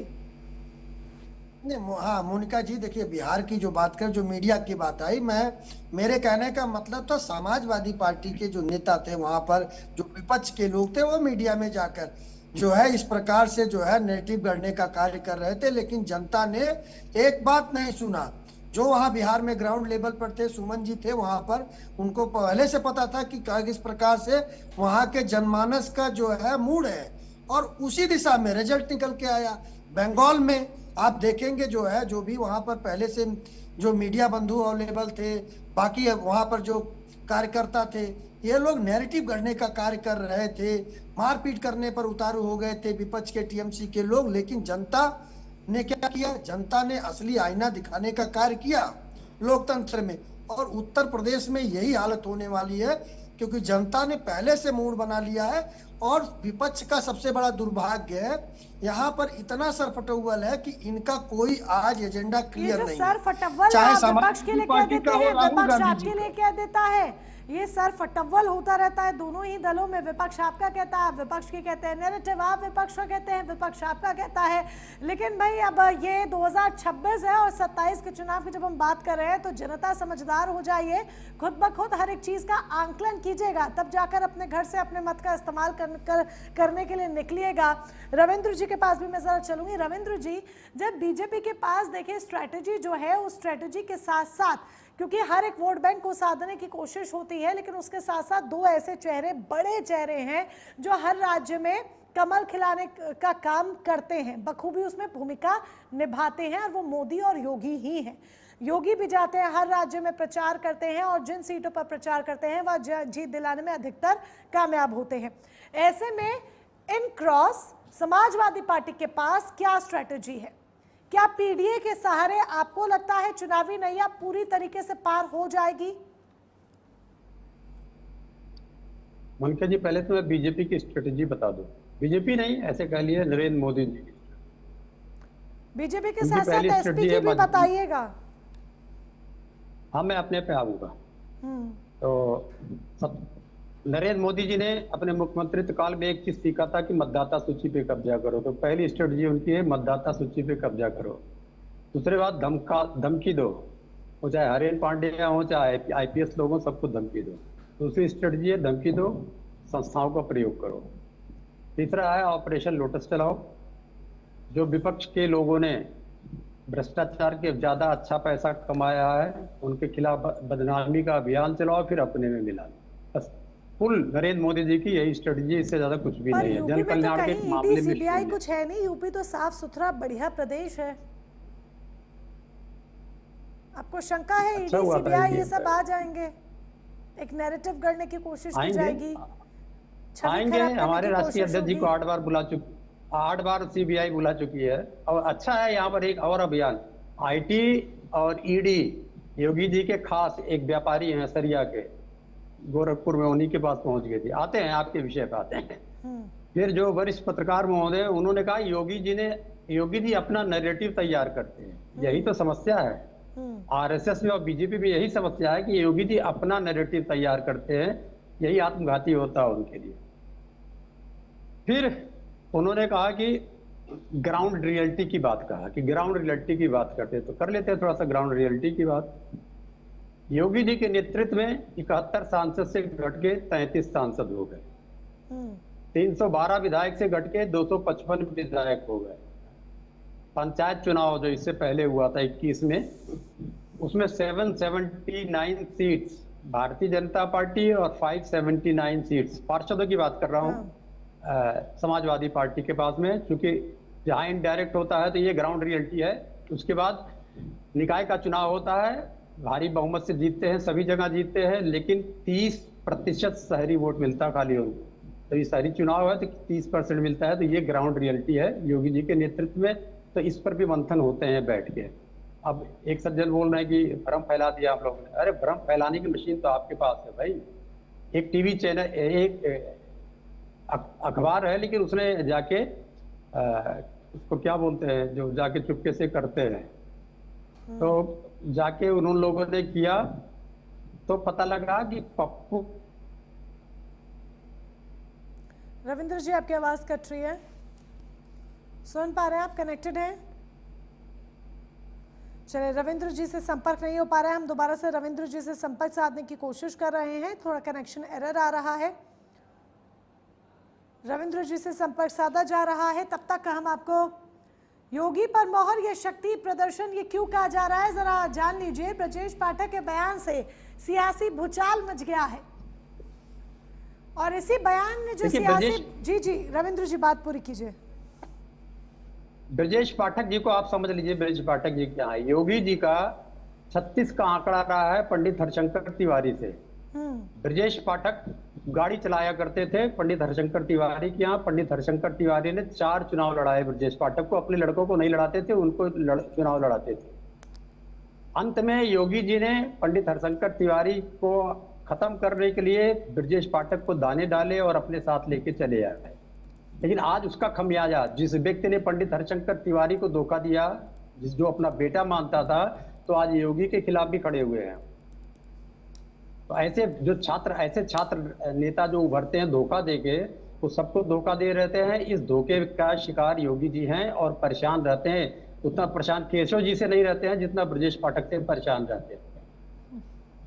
नहीं हाँ मोनिका जी, देखिए बिहार की जो बात कर, जो मीडिया की बात आई, मेरे कहने का मतलब था समाजवादी पार्टी के जो नेता थे, वहां पर जो विपक्ष के लोग थे, वो मीडिया में जाकर जो है इस प्रकार से जो है नेरेटिव गढ़ने का कार्य कर रहे थे। लेकिन जनता ने एक बात नहीं सुना। जो वहाँ बिहार में ग्राउंड लेवल पर थे, सुमन जी थे वहाँ पर, उनको पहले से पता था कि किस प्रकार से वहाँ के जनमानस का जो है मूड है, और उसी दिशा में रिजल्ट निकल के आया। बंगाल में आप देखेंगे जो है, जो भी वहाँ पर पहले से जो मीडिया बंधु अवेलेबल थे, बाकी वहाँ पर जो कार्यकर्ता थे, ये लोग नैरेटिव गढ़ने का कार्य कर रहे थे, मारपीट करने पर उतारू हो गए थे विपक्ष के, टीएमसी के लोग। लेकिन जनता ने क्या किया? जनता ने असली आईना दिखाने का कार्य किया लोकतंत्र में, और उत्तर प्रदेश में यही हालत होने वाली है, क्योंकि जनता ने पहले से मूड बना लिया है। और विपक्ष का सबसे बड़ा दुर्भाग्य है, यहाँ पर इतना सरफटौल है कि इनका कोई आज एजेंडा क्लियर नहीं है।
सरफटौल विपक्ष के लिए कह देते हैं, विपक्ष आपके लिए कह देता है ये सर फटव्वल होता रहता है दोनों ही दलों में। विपक्ष आपका कहता है, आप विपक्ष के कहते हैं, नैरेटिव आप विपक्ष का कहते हैं, विपक्ष आपका कहता है। लेकिन भाई अब ये 2026 है और 27 के चुनाव की जब हम बात कर रहे हैं तो जनता समझदार हो जाइए, खुद ब खुद हर एक चीज़ का आंकलन कीजिएगा, तब जाकर अपने घर से अपने मत का इस्तेमाल करने के लिए निकलिएगा। रविंद्र जी के पास भी मैं ज़रा चलूँगी। रविंद्र जी, जब बीजेपी के पास देखिए स्ट्रैटेजी जो है, उस स्ट्रैटेजी के साथ साथ, क्योंकि हर एक वोट बैंक को साधने की कोशिश होती है, लेकिन उसके साथ साथ दो ऐसे चेहरे, बड़े चेहरे हैं जो हर राज्य में कमल खिलाने का काम करते हैं, बखूबी उसमें भूमिका निभाते हैं, और वो मोदी और योगी ही हैं। योगी भी जाते हैं हर राज्य में, प्रचार करते हैं, और जिन सीटों पर प्रचार करते हैं वह जीत दिलाने में अधिकतर कामयाब होते हैं। ऐसे में इन क्रॉस समाजवादी पार्टी के पास क्या स्ट्रैटेजी है? क्या पीडीए के सहारे आपको लगता है चुनावी नैया पूरी तरीके से पार हो जाएगी?
मोनिका जी, पहले तो मैं बीजेपी की स्ट्रेटेजी बता दूं। बीजेपी नहीं, ऐसे कह लिए नरेंद्र मोदी जी की।
बीजेपी के साथ साथ एसपी की भी बताइएगा।
हाँ, मैं अपने पे आऊंगा। तो नरेंद्र मोदी जी ने अपने मुख्यमंत्रित्व काल में एक चीज सीखा था कि मतदाता सूची पे कब्जा करो। तो पहली स्ट्रेटजी उनकी है मतदाता सूची पे कब्जा करो। दूसरी बात, धमकी दो, वो चाहे हरेन पांड्या हो चाहे आईपीएस लोग हो, सबको धमकी दो। दूसरी स्ट्रेटजी है धमकी दो, संस्थाओं का प्रयोग करो। तीसरा है ऑपरेशन लोटस चलाओ। जो विपक्ष के लोगों ने भ्रष्टाचार के ज्यादा अच्छा पैसा कमाया है, उनके खिलाफ बदनामी का अभियान चलाओ, फिर अपने में मिला लो। बस फुल नरेंद्र मोदी जी की यही स्ट्रेटजी, इससे ज्यादा कुछ भी नहीं है। जन कल्याण के मामले में
सीबीआई कुछ है नहीं। यूपी तो साफ सुथरा बढ़िया प्रदेश है। आपको शंका है ईडी सीबीआई ये सब आ जाएंगे, एक नैरेटिव गढ़ने की कोशिश की जाएगी?
आएंगे। हमारे राष्ट्रीय अध्यक्ष जी को 8 बार सीबीआई बुला चुकी है। और अच्छा है, यहाँ पर एक और अभियान, आईटी और ईडी योगी जी के खास एक व्यापारी हैं सरिया के, गोरखपुर में, उन्हीं के पास पहुंच गए थे। आते हैं आपके विषय पे आते हैं। फिर जो वरिष्ठ पत्रकार महोदय, उन्होंने कहा योगी जी अपना नैरेटिव तैयार करते हैं। यही तो समस्या है। आरएसएस में और बीजेपी में यही समस्या है कि योगी जी अपना नैरेटिव तैयार करते हैं, यही आत्मघाती होता है उनके लिए। फिर उन्होंने कहा कि ग्राउंड रियलिटी की बात कहा कि ग्राउंड रियलिटी की बात करते हैं, तो कर लेते हैं थोड़ा सा ग्राउंड रियलिटी की बात। योगी जी के नेतृत्व में 71 सांसद से घट के 33 सांसद हो गए। 312 विधायक से घट के 255 विधायक हो गए। पंचायत चुनाव जो इससे पहले हुआ था 21 में, उसमें 779 सीट्स भारतीय जनता पार्टी और 579 सीट्स, पार्षदों की बात कर रहा हूँ, समाजवादी पार्टी के पास में। क्योंकि जहां इनडायरेक्ट होता है तो ये ग्राउंड रियलिटी है। उसके बाद निकाय का चुनाव होता है, भारी बहुमत से जीतते हैं, सभी जगह जीतते हैं, लेकिन 30% शहरी वोट मिलता खाली उनको। तो ये शहरी चुनाव है तो 30% मिलता है। तो ये ग्राउंड रियलिटी है योगी जी के नेतृत्व में। तो इस पर भी मंथन होते हैं बैठ के। अब एक सज्जन बोल रहे हैं कि भ्रम फैला दिया आप लोगों ने। अरे भ्रम फैलाने की मशीन तो आपके पास है भाई। एक टीवी चैनल, एक अखबार है, लेकिन उसने जाके उसको क्या बोलते हैं, जो जाके चुपके से करते हैं, तो जाके उन लोगों ने किया तो पता लगा कि पप्पू।
रविंद्र जी, आपकी आवाज कट रही है, सुन पा रहे हैं आप? कनेक्टेड हैं? चलिए, रविंद्र जी से संपर्क नहीं हो पा रहा है। हम दोबारा से रविंद्र जी से संपर्क साधने की कोशिश कर रहे हैं, थोड़ा कनेक्शन एरर आ रहा है। रविंद्र जी से संपर्क साधा जा रहा है। तब तक हम आपको योगी पर मोहर, ये शक्ति प्रदर्शन, ये क्यों कहा जा रहा है, जरा जान लीजिए। ब्रजेश पाठक के बयान से सियासी भूचाल मच गया है, और इसी बयान ने जो सियासी जी रविंद्र जी बात पूरी कीजिए।
ब्रजेश पाठक जी को आप समझ लीजिए, ब्रजेश पाठक जी क्या है। योगी जी का 36 का आंकड़ा रहा है पंडित हरशंकर तिवारी से। ब्रजेश पाठक गाड़ी चलाया करते थे पंडित हरशंकर तिवारी के यहाँ। पंडित हरशंकर तिवारी ने 4 चुनाव लड़ाए ब्रजेश पाठक को। अपने लड़कों को नहीं लड़ाते थे, उनको चुनाव लड़ाते थे। अंत में योगी जी ने पंडित हरशंकर तिवारी को खत्म करने के लिए ब्रजेश पाठक को दाने डाले और अपने साथ लेके चले आए। लेकिन आज उसका खमियाजा, जिस व्यक्ति ने पंडित हरशंकर तिवारी को धोखा दिया, जो अपना बेटा मानता था, तो आज योगी के खिलाफ भी खड़े हुए हैं। तो ऐसे छात्र नेता जो उभरते हैं धोखा देके, वो सबको धोखा दे रहते हैं। इस धोखे का शिकार योगी जी हैं और परेशान रहते हैं। उतना परेशान केशव जी से नहीं रहते हैं जितना ब्रजेश पाठक से परेशान रहते हैं।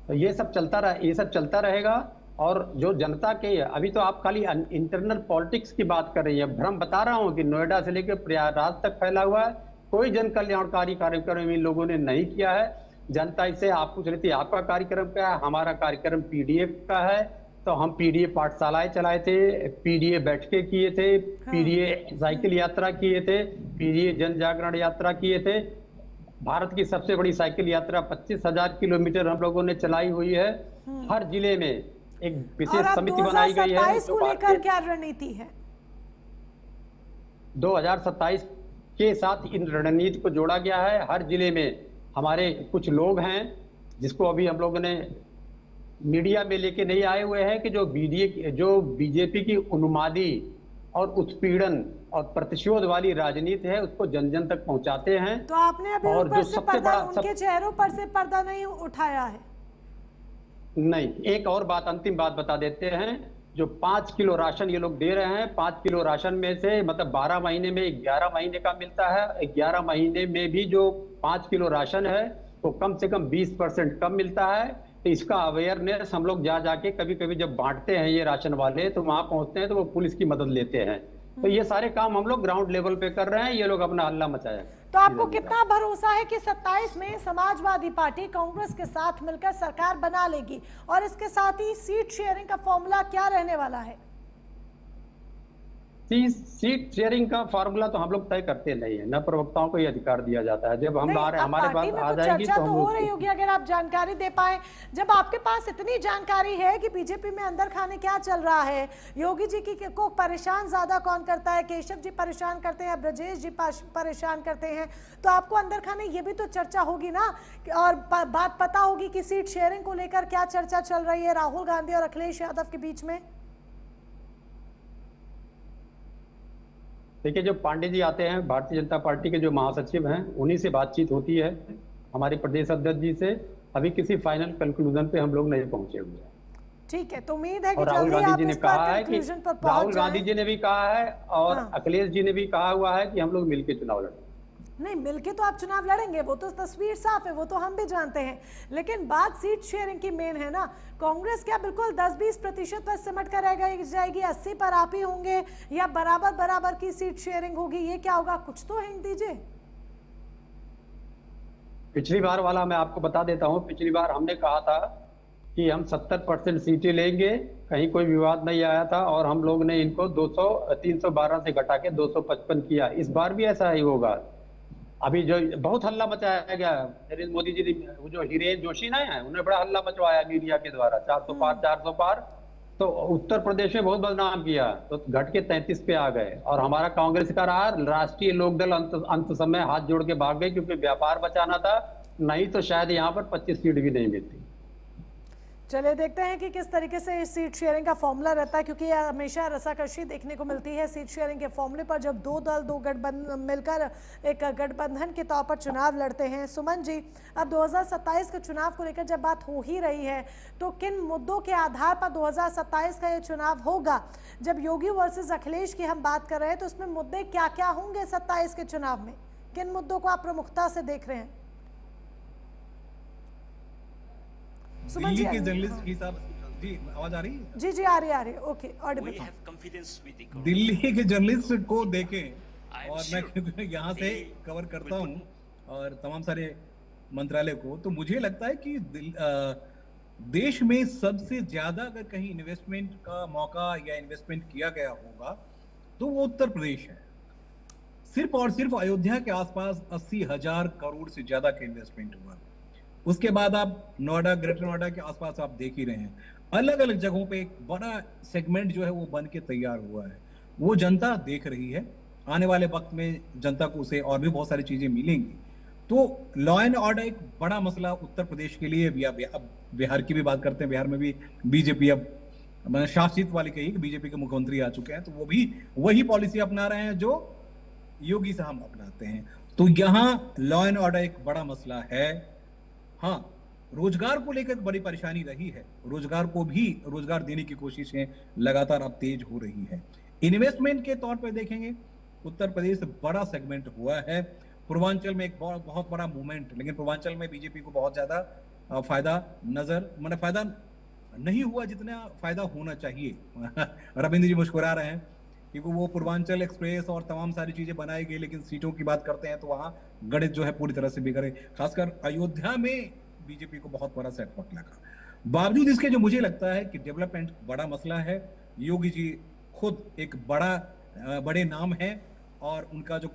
तो ये सब चलता रहेगा। और जो जनता के, अभी तो आप खाली इंटरनल पॉलिटिक्स की बात कर रही है, भ्रम बता रहा हूं कि नोएडा से लेकर प्रयागराज तक फैला हुआ है। कोई जन कल्याणकारी कार्यक्रम इन लोगों ने नहीं किया है। जनता इससे आप पूछ रही थी आपका कार्यक्रम क्या है, हमारा कार्यक्रम पीडीए का है। तो हम पीडीए पाठशालाएं चलाए थे, पीडीए बैठकें किए थे, पीडीए साइकिल यात्रा किए थे, पीडीए जन जागरण यात्रा किए थे। भारत की सबसे बड़ी साइकिल यात्रा 25,000 किलोमीटर हम लोगों ने चलाई हुई है। हर जिले में एक विशेष समिति बनाई गई है।
को लेकर क्या रणनीति है?
2027 के साथ इन रणनीति को जोड़ा गया है। हर जिले में हमारे कुछ लोग हैं जिसको अभी हम लोगों ने मीडिया में लेके नहीं आए हुए हैं कि जो बीजेपी की उन्मादी और उत्पीड़न और प्रतिशोध वाली राजनीति है उसको जन जन तक पहुंचाते हैं।
तो आपने अभी
और
ऊपर से पर्दा, उनके चेहरों पर से पर्दा नहीं उठाया है?
नहीं, एक और बात, अंतिम बात बता देते हैं। जो 5 किलो राशन ये लोग दे रहे हैं, 5 किलो राशन में से मतलब 12 महीने में 11 महीने का मिलता है। 11 महीने में भी जो 5 किलो राशन है वो कम से कम 20% कम मिलता है। तो इसका अवेयरनेस हम लोग जाके कभी कभी जब बांटते हैं ये राशन वाले, तो वहां पहुंचते हैं तो वो पुलिस की मदद लेते हैं। तो ये सारे काम हम लोग ग्राउंड लेवल पे कर रहे हैं। ये लोग अपना हल्ला मचाया।
तो आपको कितना भरोसा है कि 27 में समाजवादी पार्टी कांग्रेस के साथ मिलकर सरकार बना लेगी? और इसके साथ ही सीट शेयरिंग का फॉर्मूला क्या रहने वाला है?
सीट शेयरिंग का फॉर्मूला तो हम लोग तय करते नहीं है, न प्रवक्ताओं को ये अधिकार दिया जाता है। जब हमारे पास आ जाएगी
तो हो रही होगी, अगर आप जानकारी दे पाए। जब आपके पास इतनी जानकारी है कि बीजेपी में अंदर खाने क्या चल रहा है, योगी जी को परेशान ज्यादा कौन करता है, केशव जी परेशान करते हैं, ब्रजेश जी परेशान करते हैं, तो आपको अंदर खाने ये भी तो चर्चा होगी ना। और बात पता होगी कि सीट शेयरिंग को लेकर क्या चर्चा चल रही है राहुल गांधी और अखिलेश यादव के बीच में।
देखिए, जो पांडे जी आते हैं भारतीय जनता पार्टी के जो महासचिव हैं, उन्हीं से बातचीत होती है हमारे प्रदेश अध्यक्ष जी से। अभी किसी फाइनल कंक्लूजन पे हम लोग नहीं पहुंचे हुए हैं।
ठीक है, तो उम्मीद है कि
राहुल गांधी जी ने कहा है कि राहुल गांधी जी ने भी कहा है और अखिलेश जी ने भी कहा हुआ है कि हम लोग मिलकर चुनाव लड़ेंगे।
नहीं, मिलके तो आप चुनाव लड़ेंगे, वो तो तस्वीर साफ है, वो तो हम भी जानते हैं। लेकिन बात सीट शेयरिंग की मेन है ना। कांग्रेस क्या बिल्कुल 10-20% पर सिमट कर रह जाएगी, 80 पर आप ही होंगे, या बराबर की सीट शेयरिंग होगी? ये क्या होगा, कुछ तो हिंट दीजिए।
पिछली बार वाला मैं आपको बता देता हूँ। पिछली बार हमने कहा था कि हम 70% सीटें लेंगे, कहीं कोई विवाद नहीं आया था, और हम लोग ने इनको 312 से घटा के 255 किया। इस बार भी ऐसा ही होगा। अभी जो बहुत हल्ला मचाया गया, नरेंद्र मोदी जी ने, जो हिरेन जोशी ना है, उन्होंने बड़ा हल्ला मचवाया मीडिया के द्वारा, 400 पार, तो उत्तर प्रदेश में बहुत बदनाम किया, तो घट के 33 पे आ गए। और हमारा कांग्रेस का रहा, राष्ट्रीय लोकदल अंत समय हाथ जोड़ के भाग गए, क्योंकि व्यापार बचाना था, नहीं तो शायद यहाँ पर 25 सीट भी नहीं मिलती।
चलिए देखते हैं कि किस तरीके से इस सीट शेयरिंग का फॉर्मूला रहता है, क्योंकि हमेशा रसाकशी देखने को मिलती है सीट शेयरिंग के फॉर्मूले पर, जब दो दल, दो गठबंधन मिलकर एक गठबंधन के तौर पर चुनाव लड़ते हैं। सुमन जी, अब 2027 के चुनाव को लेकर जब बात हो ही रही है, तो किन मुद्दों के आधार पर 2027 का ये चुनाव होगा? जब योगी वर्सेस अखिलेश की हम बात कर रहे हैं, तो उसमें मुद्दे क्या क्या होंगे 27 के चुनाव में? किन मुद्दों को आप प्रमुखता से देख रहे हैं?
दिल्ली के जर्नलिस्ट के हिसाब जी, आवाज आ रही है?
जी जी, आ रही है। Okay, Audible.
दिल्ली के जर्नलिस्ट को देखें, और मैं यहाँ से कवर करता हूँ और तमाम सारे मंत्रालय को, तो मुझे लगता है कि देश में सबसे ज्यादा अगर कहीं इन्वेस्टमेंट का मौका या इन्वेस्टमेंट किया गया होगा तो वो उत्तर प्रदेश है। सिर्फ और सिर्फ अयोध्या के आसपास 80,000 करोड़ से ज्यादा का इन्वेस्टमेंट हुआ। उसके बाद आप नोएडा, ग्रेटर नोएडा के आसपास आप देख ही रहे हैं, अलग अलग जगहों पे एक बड़ा सेगमेंट जो है वो बन के तैयार हुआ है। वो जनता देख रही है, आने वाले वक्त में जनता को उसे और भी बहुत सारी चीजें मिलेंगी। तो लॉ एंड ऑर्डर एक बड़ा मसला उत्तर प्रदेश के लिए भी। अब बिहार की भी बात करते हैं, बिहार में भी बीजेपी, अब शासित वाले कही कि बीजेपी के मुख्यमंत्री आ चुके हैं, तो वो भी वही पॉलिसी अपना रहे हैं जो योगी साहब अपनाते हैं। तो यहाँ लॉ एंड ऑर्डर एक बड़ा मसला है। हाँ, रोजगार को लेकर बड़ी परेशानी रही है। रोजगार को भी रोजगार देने की कोशिशें लगातार अब तेज हो रही है। इन्वेस्टमेंट के तौर पर देखेंगे, उत्तर प्रदेश बड़ा सेगमेंट हुआ है। पूर्वांचल में एक बहुत बड़ा मूवमेंट, लेकिन पूर्वांचल में बीजेपी को बहुत ज्यादा फायदा फायदा नहीं हुआ जितना फायदा होना चाहिए। रविंद्र जी मुस्कुरा रहे हैं क्योंकि वो पूर्वांचल एक्सप्रेस और तमाम सारी चीजें बनाई गई, लेकिन सीटों की बात करते हैं तो वहां गणित जो है पूरी तरह से बिगड़े। खासकर अयोध्या में बीजेपी को बहुत बड़ा सेटबैक लगा। बावजूद इसके जो मुझे लगता है कि डेवलपमेंट बड़ा मसला है। योगी जी खुद एक बड़े नाम है और उनका जो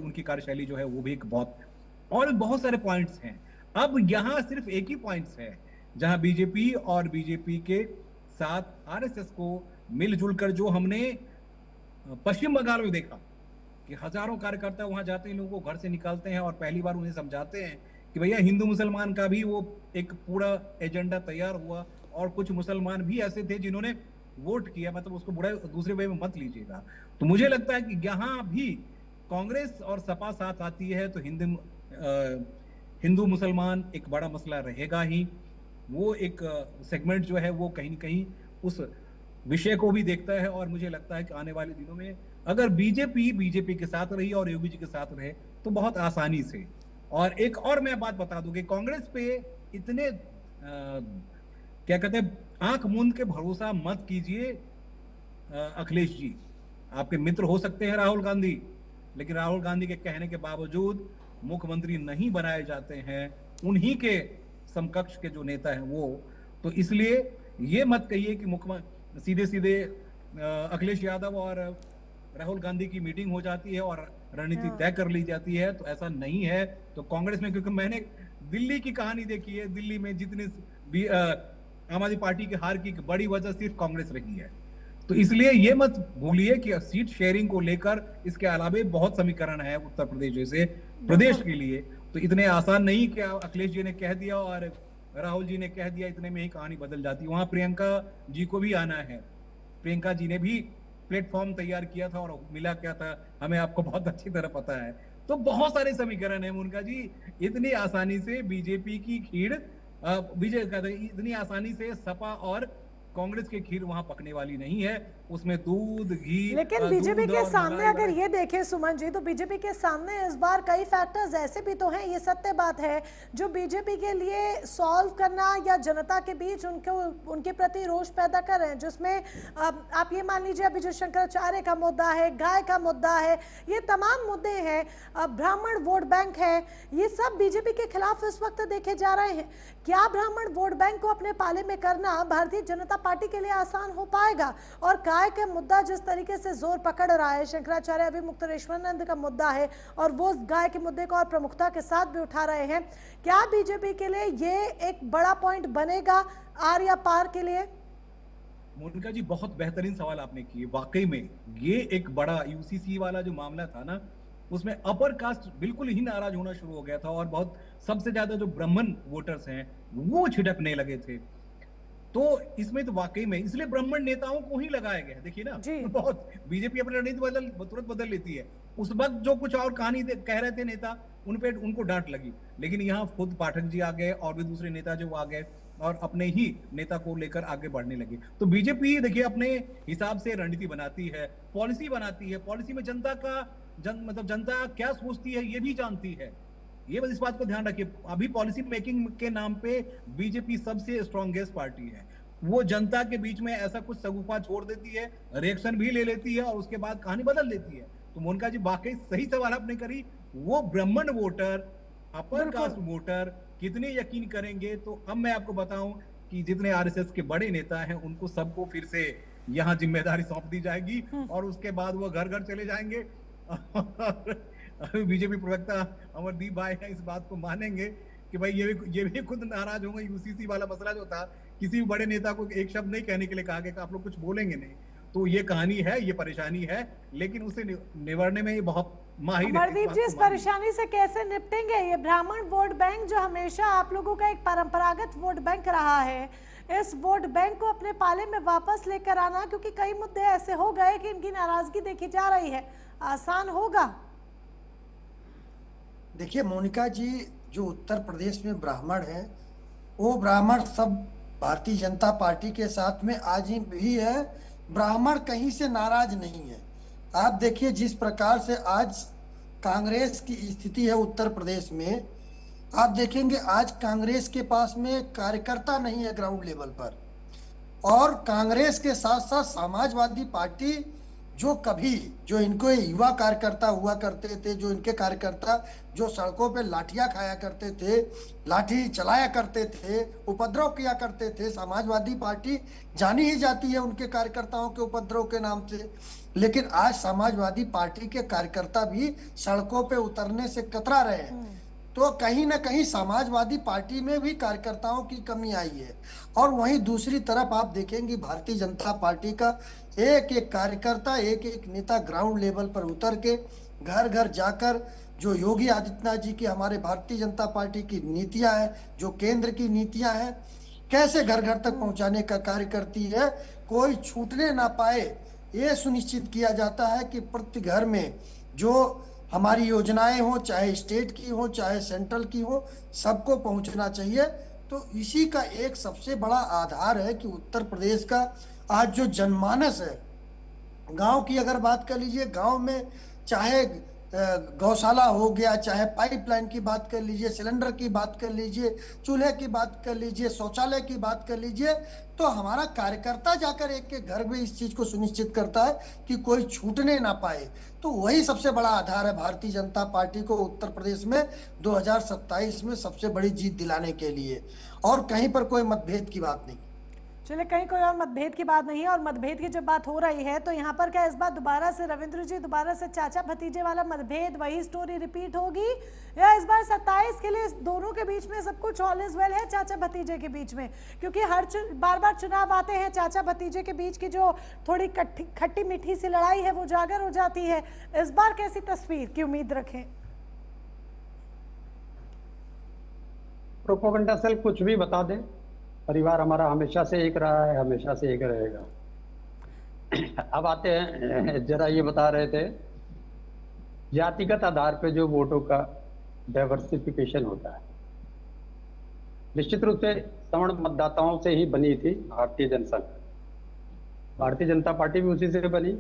उनकी कार्यशैली जो है वो भी एक बहुत सारे पॉइंट्स हैं। अब यहाँ सिर्फ एक ही पॉइंट्स है जहां बीजेपी और बीजेपी के साथ आरएसएस को मिलजुल कर, जो हमने पश्चिम बंगाल में देखा कि हजारों कार्यकर्ता वहां जाते हैं, लोगों को घर से निकालते हैं और पहली बार उन्हें समझाते हैं कि भैया हिंदू मुसलमान का भी वो एक पूरा एजेंडा तैयार हुआ। और कुछ मुसलमान भी ऐसे थे जिन्होंने वोट किया, मतलब उसको बुरा दूसरे वे में मत लीजिएगा। तो मुझे लगता है कि यहाँ भी कांग्रेस और सपा साथ आती है तो हिंदू मुसलमान एक बड़ा मसला रहेगा ही। वो एक सेगमेंट जो है वो कहीं न कहीं उस विषय को भी देखता है। और मुझे लगता है कि आने वाले दिनों में अगर बीजेपी के साथ रही और योगी जी के साथ रहे तो बहुत आसानी से। और एक और मैं बात बता दूं कि कांग्रेस पे इतने क्या कहते हैं, आंख मूंद के भरोसा मत कीजिए। अखिलेश जी आपके मित्र हो सकते हैं राहुल गांधी, लेकिन राहुल गांधी के कहने के बावजूद मुख्यमंत्री नहीं बनाए जाते हैं उन्हीं के समकक्ष के जो नेता हैं वो। तो इसलिए ये मत कहिए कि सीधे अखिलेश यादव और राहुल गांधी की मीटिंग हो जाती है और रणनीति तय कर ली जाती है, तो ऐसा नहीं है। तो कांग्रेस में, क्योंकि मैंने दिल्ली की कहानी देखी है, दिल्ली में जितने भी आम आदमी पार्टी की हार की बड़ी वजह सिर्फ कांग्रेस रही है। तो इसलिए ये मत भूलिए कि सीट शेयरिंग को लेकर इसके अलावा बहुत समीकरण है उत्तर प्रदेश जैसे प्रदेश के लिए। तो इतने आसान नहीं कि अखिलेश जी ने कह दिया और राहुल जी ने कह दिया इतने में ही कहानी बदल जाती। वहां प्रियंका जी को भी आना है। प्रियंका जी ने भी प्लेटफॉर्म तैयार किया था और मिला क्या था हमें आपको बहुत अच्छी तरह पता है। तो बहुत सारे समीकरण है मुनका जी। इतनी आसानी से बीजेपी की खीर इतनी आसानी से सपा और कांग्रेस की खीर वहां पकने वाली नहीं है। उसमें दूध घी,
लेकिन बीजेपी के सामने अगर ये देखें सुमन जी, तो बीजेपी के सामने इस बार कई फैक्टर्स ऐसे भी तो हैं, ये सत्य बात है, जो बीजेपी के लिए सॉल्व करना या जनता के बीच उनके प्रति रोष पैदा कर रहे हैं। जिसमें आप ये मान लीजिए अभी जो शंकराचार्य का मुद्दा है, गाय का मुद्दा है, ये तमाम मुद्दे हैं, ब्राह्मण वोट बैंक है, ये सब बीजेपी के खिलाफ इस वक्त देखे जा रहे हैं। क्या ब्राह्मण वोट बैंक को अपने पाले में करना भारतीय जनता पार्टी के लिए आसान हो पाएगा? और गाय का मुद्दा जिस तरीके से जोर पकड़ रहा है, शंकराचार्य अभिमुक्तेश्वरानंद का मुद्दा है और वो गाय के मुद्दे को और प्रमुखता के साथ भी उठा रहे हैं, क्या बीजेपी के लिए ये एक बड़ा पॉइंट बनेगा आर या पार के लिए?
मोनिका जी बहुत बेहतरीन सवाल आपने किए। वाकई में ये एक बड़ा यूसीसी वाला जो मामला था ना, उसमें अपर कास्ट बिल्कुल ही नाराज होना शुरू हो गया था और बहुत सबसे ज्यादा जो ब्राह्मण वोटर्स हैं वो छिड़कने लगे थे। तो इसमें तो वाकई में इसलिए ब्राह्मण नेताओं को ही लगाया गया। देखिए ना, बहुत बीजेपी अपनी रणनीति तुरंत बदल लेती है। उस वक्त जो कुछ और कहानी कह रहे थे नेता, उनको डांट लगी, लेकिन यहाँ खुद पाठक जी आ गए और भी दूसरे नेता जो आ गए और अपने ही नेता को लेकर आगे बढ़ने लगे। तो बीजेपी देखिए अपने हिसाब से रणनीति बनाती है, पॉलिसी बनाती है। पॉलिसी में जनता क्या सोचती है ये भी जानती है। ये बस इस बात को ध्यान रखिए, अभी पॉलिसी मेकिंग के नाम पे बीजेपी सबसे स्ट्रॉन्गेस्ट पार्टी है। वो जनता के बीच में ऐसा कुछ सगुफा छोड़ देती है, रिएक्शन भी ले लेती है और उसके बाद कहानी बदल देती है। तो मोनिका जी वाकई सही सवाल आपने करी। वो ब्राह्मण वोटर, अपर कास्ट वोटर कितने यकीन करेंगे? तो अब मैं आपको बताऊं कि जितने आरएसएस के बड़े नेता हैं उनको सबको फिर से यहाँ जिम्मेदारी सौंप दी जाएगी और उसके बाद वो घर घर चले जाएंगे। बीजेपी प्रवक्ता अमरदीप भाई इस बात को मानेंगे कि भाई ये भी खुद नाराज होंगे। यूसीसी वाला मसला जो था, किसी भी बड़े नेता को एक शब्द नहीं कहने के लिए कहा गया कि आप लोग कुछ बोलेंगे नहीं। तो ये कहानी है, ये परेशानी है, लेकिन उसे निवारने में ये बहुत माहिर है।
अमरदीप जी, इस परेशानी से कैसे निपटेंगे? ये ब्राह्मण वोट बैंक जो हमेशा आप लोगों का एक परंपरागत वोट बैंक रहा है, इस वोट बैंक को अपने पाले में वापस लेकर आना, क्योंकि कई मुद्दे ऐसे हो गए कि इनकी नाराजगी देखी जा रही है, आसान होगा?
देखिए मोनिका जी, जो उत्तर प्रदेश में ब्राह्मण है वो ब्राह्मण सब भारतीय जनता पार्टी के साथ में आज भी है। ब्राह्मण कहीं से नाराज नहीं है। आप देखिए जिस प्रकार से आज कांग्रेस की स्थिति है उत्तर प्रदेश में, आप देखेंगे आज कांग्रेस के पास में कार्यकर्ता नहीं है ग्राउंड लेवल पर। और कांग्रेस के साथ साथ समाजवादी पार्टी जो इनको युवा कार्यकर्ता हुआ करते थे, जो इनके कार्यकर्ता जो सड़कों पे लाठियां खाया करते थे, लाठी चलाया करते थे, उपद्रव किया करते थे, समाजवादी पार्टी जानी ही जाती है उनके कार्यकर्ताओं के उपद्रव के नाम से। लेकिन आज समाजवादी पार्टी के कार्यकर्ता भी सड़कों पे उतरने से कतरा रहे हैं। तो कहीं ना कहीं समाजवादी पार्टी में भी कार्यकर्ताओं की कमी आई है। और वहीं दूसरी तरफ आप देखेंगे भारतीय जनता पार्टी का एक एक कार्यकर्ता, एक एक नेता ग्राउंड लेवल पर उतर के घर घर जाकर जो योगी आदित्यनाथ जी की, हमारे भारतीय जनता पार्टी की नीतियां हैं, जो केंद्र की नीतियां हैं, कैसे घर घर तक पहुंचाने का कार्य करती है। कोई छूटने ना पाए ये सुनिश्चित किया जाता है कि प्रति घर में जो हमारी योजनाएं हो, चाहे स्टेट की हो चाहे सेंट्रल की हो, सबको पहुंचना चाहिए। तो इसी का एक सबसे बड़ा आधार है कि उत्तर प्रदेश का आज जो जनमानस है, गांव की अगर बात कर लीजिए, गांव में चाहे गौशाला हो गया, चाहे पाइपलाइन की बात कर लीजिए, सिलेंडर की बात कर लीजिए, चूल्हे की बात कर लीजिए, शौचालय की बात कर लीजिए, तो हमारा कार्यकर्ता जाकर एक के घर में इस चीज को सुनिश्चित करता है कि कोई छूटने ना पाए। तो वही सबसे बड़ा आधार है भारतीय जनता पार्टी को उत्तर प्रदेश में 2027 में सबसे बड़ी जीत दिलाने के लिए। और कहीं पर कोई मतभेद की बात नहीं।
चलिए, कहीं कोई और मतभेद की बात नहीं है। और मतभेद की जब बात हो रही है तो यहाँ पर क्या इस बार दोबारा से रविंद्र जी दोबारा से चाचा भतीजे वाला मतभेद, वही स्टोरी रिपीट होगी, या इस बार 27 के लिए दोनों के बीच में सब कुछ ऑल इज वेल है चाचा भतीजे के बीच में? क्योंकि हर बार बार चुनाव आते हैं, चाचा भतीजे के बीच की जो थोड़ी खट्टी मीठी सी लड़ाई है वो उजागर हो जाती है। इस बार कैसी तस्वीर की उम्मीद रखें?
प्रोपेगेंडा सेल कुछ भी बता दे, परिवार हमारा हमेशा से एक रहा है, हमेशा से एक रहेगा। अब आते हैं, जरा ये बता रहे थे जातिगत आधार पे जो वोटों का डाइवर्सिफिकेशन होता है, निश्चित रूप से सवर्ण मतदाताओं से ही बनी थी भारतीय जनसंघ। भारतीय जनता पार्टी भी उसी से बनी,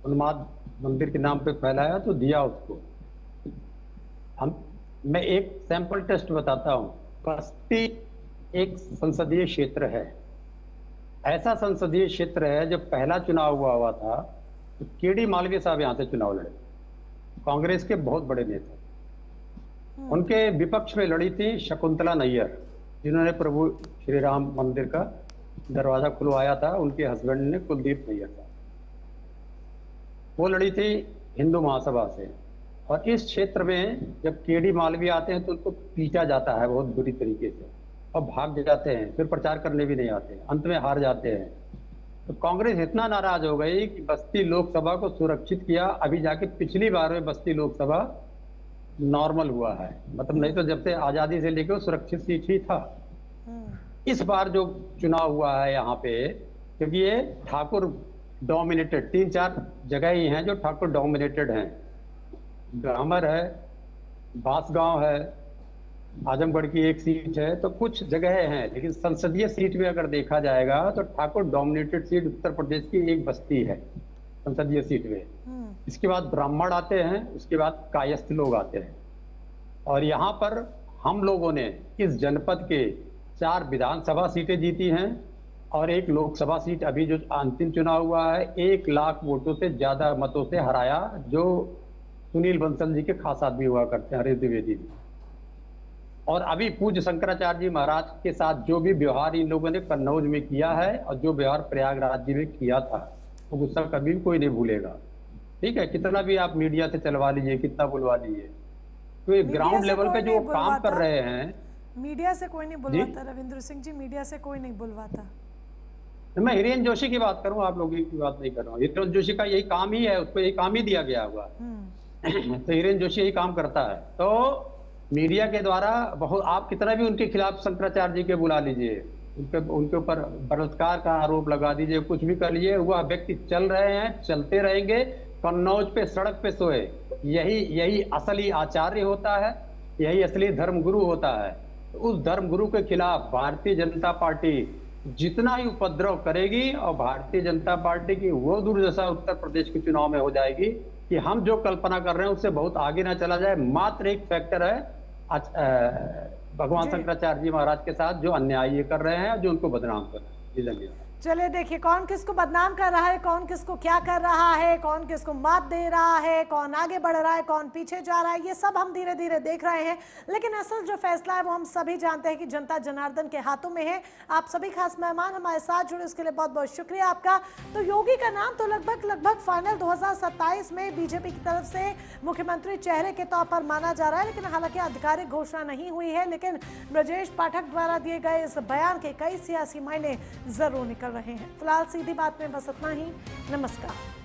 उन्माद मंदिर के नाम पे फैलाया तो दिया उसको। मैं एक सैंपल टेस्ट बताता हूँ। बस्ती एक संसदीय क्षेत्र है, ऐसा संसदीय क्षेत्र है जब पहला चुनाव हुआ था तो केडी मालवीय साहब यहाँ से चुनाव लड़े, कांग्रेस के बहुत बड़े नेता। उनके विपक्ष में लड़ी थी शकुंतला नैयर, जिन्होंने प्रभु श्री राम मंदिर का दरवाजा खुलवाया था। उनके हस्बैंड ने कुलदीप नैयर था, वो लड़ी थी हिंदू महासभा से। और इस क्षेत्र में जब केडी मालवीय आते हैं तो उनको पीटा जाता है बहुत बुरी तरीके से और भाग जाते हैं, फिर प्रचार करने भी नहीं आते, अंत में हार जाते हैं। तो कांग्रेस इतना नाराज हो गई कि बस्ती लोकसभा को सुरक्षित किया। अभी जाके पिछली बार में बस्ती लोकसभा नॉर्मल हुआ है, मतलब नहीं तो जब से आजादी से लेकर सुरक्षित सीट ही था। इस बार जो चुनाव हुआ है यहाँ पे, क्योंकि ये ठाकुर डोमिनेटेड 3-4 जगह ही हैं जो ठाकुर डोमिनेटेड हैं, ग्रामर है, बांसगांव है, आजमगढ़ की एक सीट है, तो कुछ जगह हैं। लेकिन संसदीय सीट में अगर देखा जाएगा तो ठाकुर डोमिनेटेड सीट उत्तर प्रदेश की एक बस्ती है संसदीय सीट में। इसके बाद ब्राह्मण आते हैं, उसके बाद कायस्थ लोग आते हैं। और यहाँ पर हम लोगों ने इस जनपद के 4 विधानसभा सीटें जीती हैं और 1 लोकसभा सीट अभी जो अंतिम चुनाव हुआ है 1 लाख वोटों से ज्यादा मतों से हराया, जो सुनील बंसल जी के खास आदमी हुआ करते हैं, हरीश द्विवेदी जी। और अभी पूज्य शंकराचार्य जी महाराज के साथ जो भी व्यवहार इन लोगों ने कन्नौज में किया है और जो व्यवहार प्रयागराज जी में किया था, वो गुस्सा कभी भी कोई नहीं भूलेगा। ठीक है, कितना भी आप मीडिया से चलवा लीजिए, कितना बुलवा लीजिए, तो ये ग्राउंड लेवल पे जो काम कर रहे हैं,
मीडिया से कोई नहीं बुलवाता रविंद्र सिंह जी, मीडिया से कोई नहीं बुलवाता।
मैं हिरेन जोशी की बात करूं, आप लोगों की बात नहीं कर रहा हूँ। हिरेन जोशी का यही काम ही है, उसको यही काम ही दिया गया हुआ। तो हिरेन जोशी यही काम करता है। तो मीडिया के द्वारा बहुत, आप कितना भी उनके खिलाफ शंकराचार्य जी के बुला लीजिए, उनके ऊपर बलात्कार का आरोप लगा दीजिए, कुछ भी कर लीजिए, वह व्यक्ति चल रहे हैं, चलते रहेंगे। कन्नौज पे सड़क पे सोए, यही असली आचार्य होता है, यही असली धर्मगुरु होता है। उस धर्मगुरु के खिलाफ भारतीय जनता पार्टी जितना ही उपद्रव करेगी, और भारतीय जनता पार्टी की वो दुर्दशा उत्तर प्रदेश के चुनाव में हो जाएगी कि हम जो कल्पना कर रहे हैं उससे बहुत आगे ना चला जाए। मात्र एक फैक्टर है भगवान शंकराचार्य जी महाराज के साथ जो अन्याय ये कर रहे हैं, जो उनको बदनाम कर रहे हैं। जी धन्यवाद।
चलिए देखिए कौन किसको बदनाम कर रहा है, कौन किसको क्या कर रहा है, कौन किसको मात दे रहा है, कौन आगे बढ़ रहा है, कौन पीछे जा रहा है, ये सब हम धीरे धीरे देख रहे हैं। लेकिन असल जो फैसला है वो हम सभी जानते हैं कि जनता जनार्दन के हाथों में है। आप सभी खास मेहमान हमारे साथ जुड़े, उसके लिए बहुत बहुत शुक्रिया आपका। तो योगी का नाम तो लगभग फाइनल 2027 में बीजेपी की तरफ से मुख्यमंत्री चेहरे के तौर पर माना जा रहा है, लेकिन हालांकि आधिकारिक घोषणा नहीं हुई है। लेकिन ब्रजेश पाठक द्वारा दिए गए इस बयान के कई सियासी मायने जरूर निकल रहे हैं। फिलहाल सीधी बात में बस इतना ही। नमस्कार।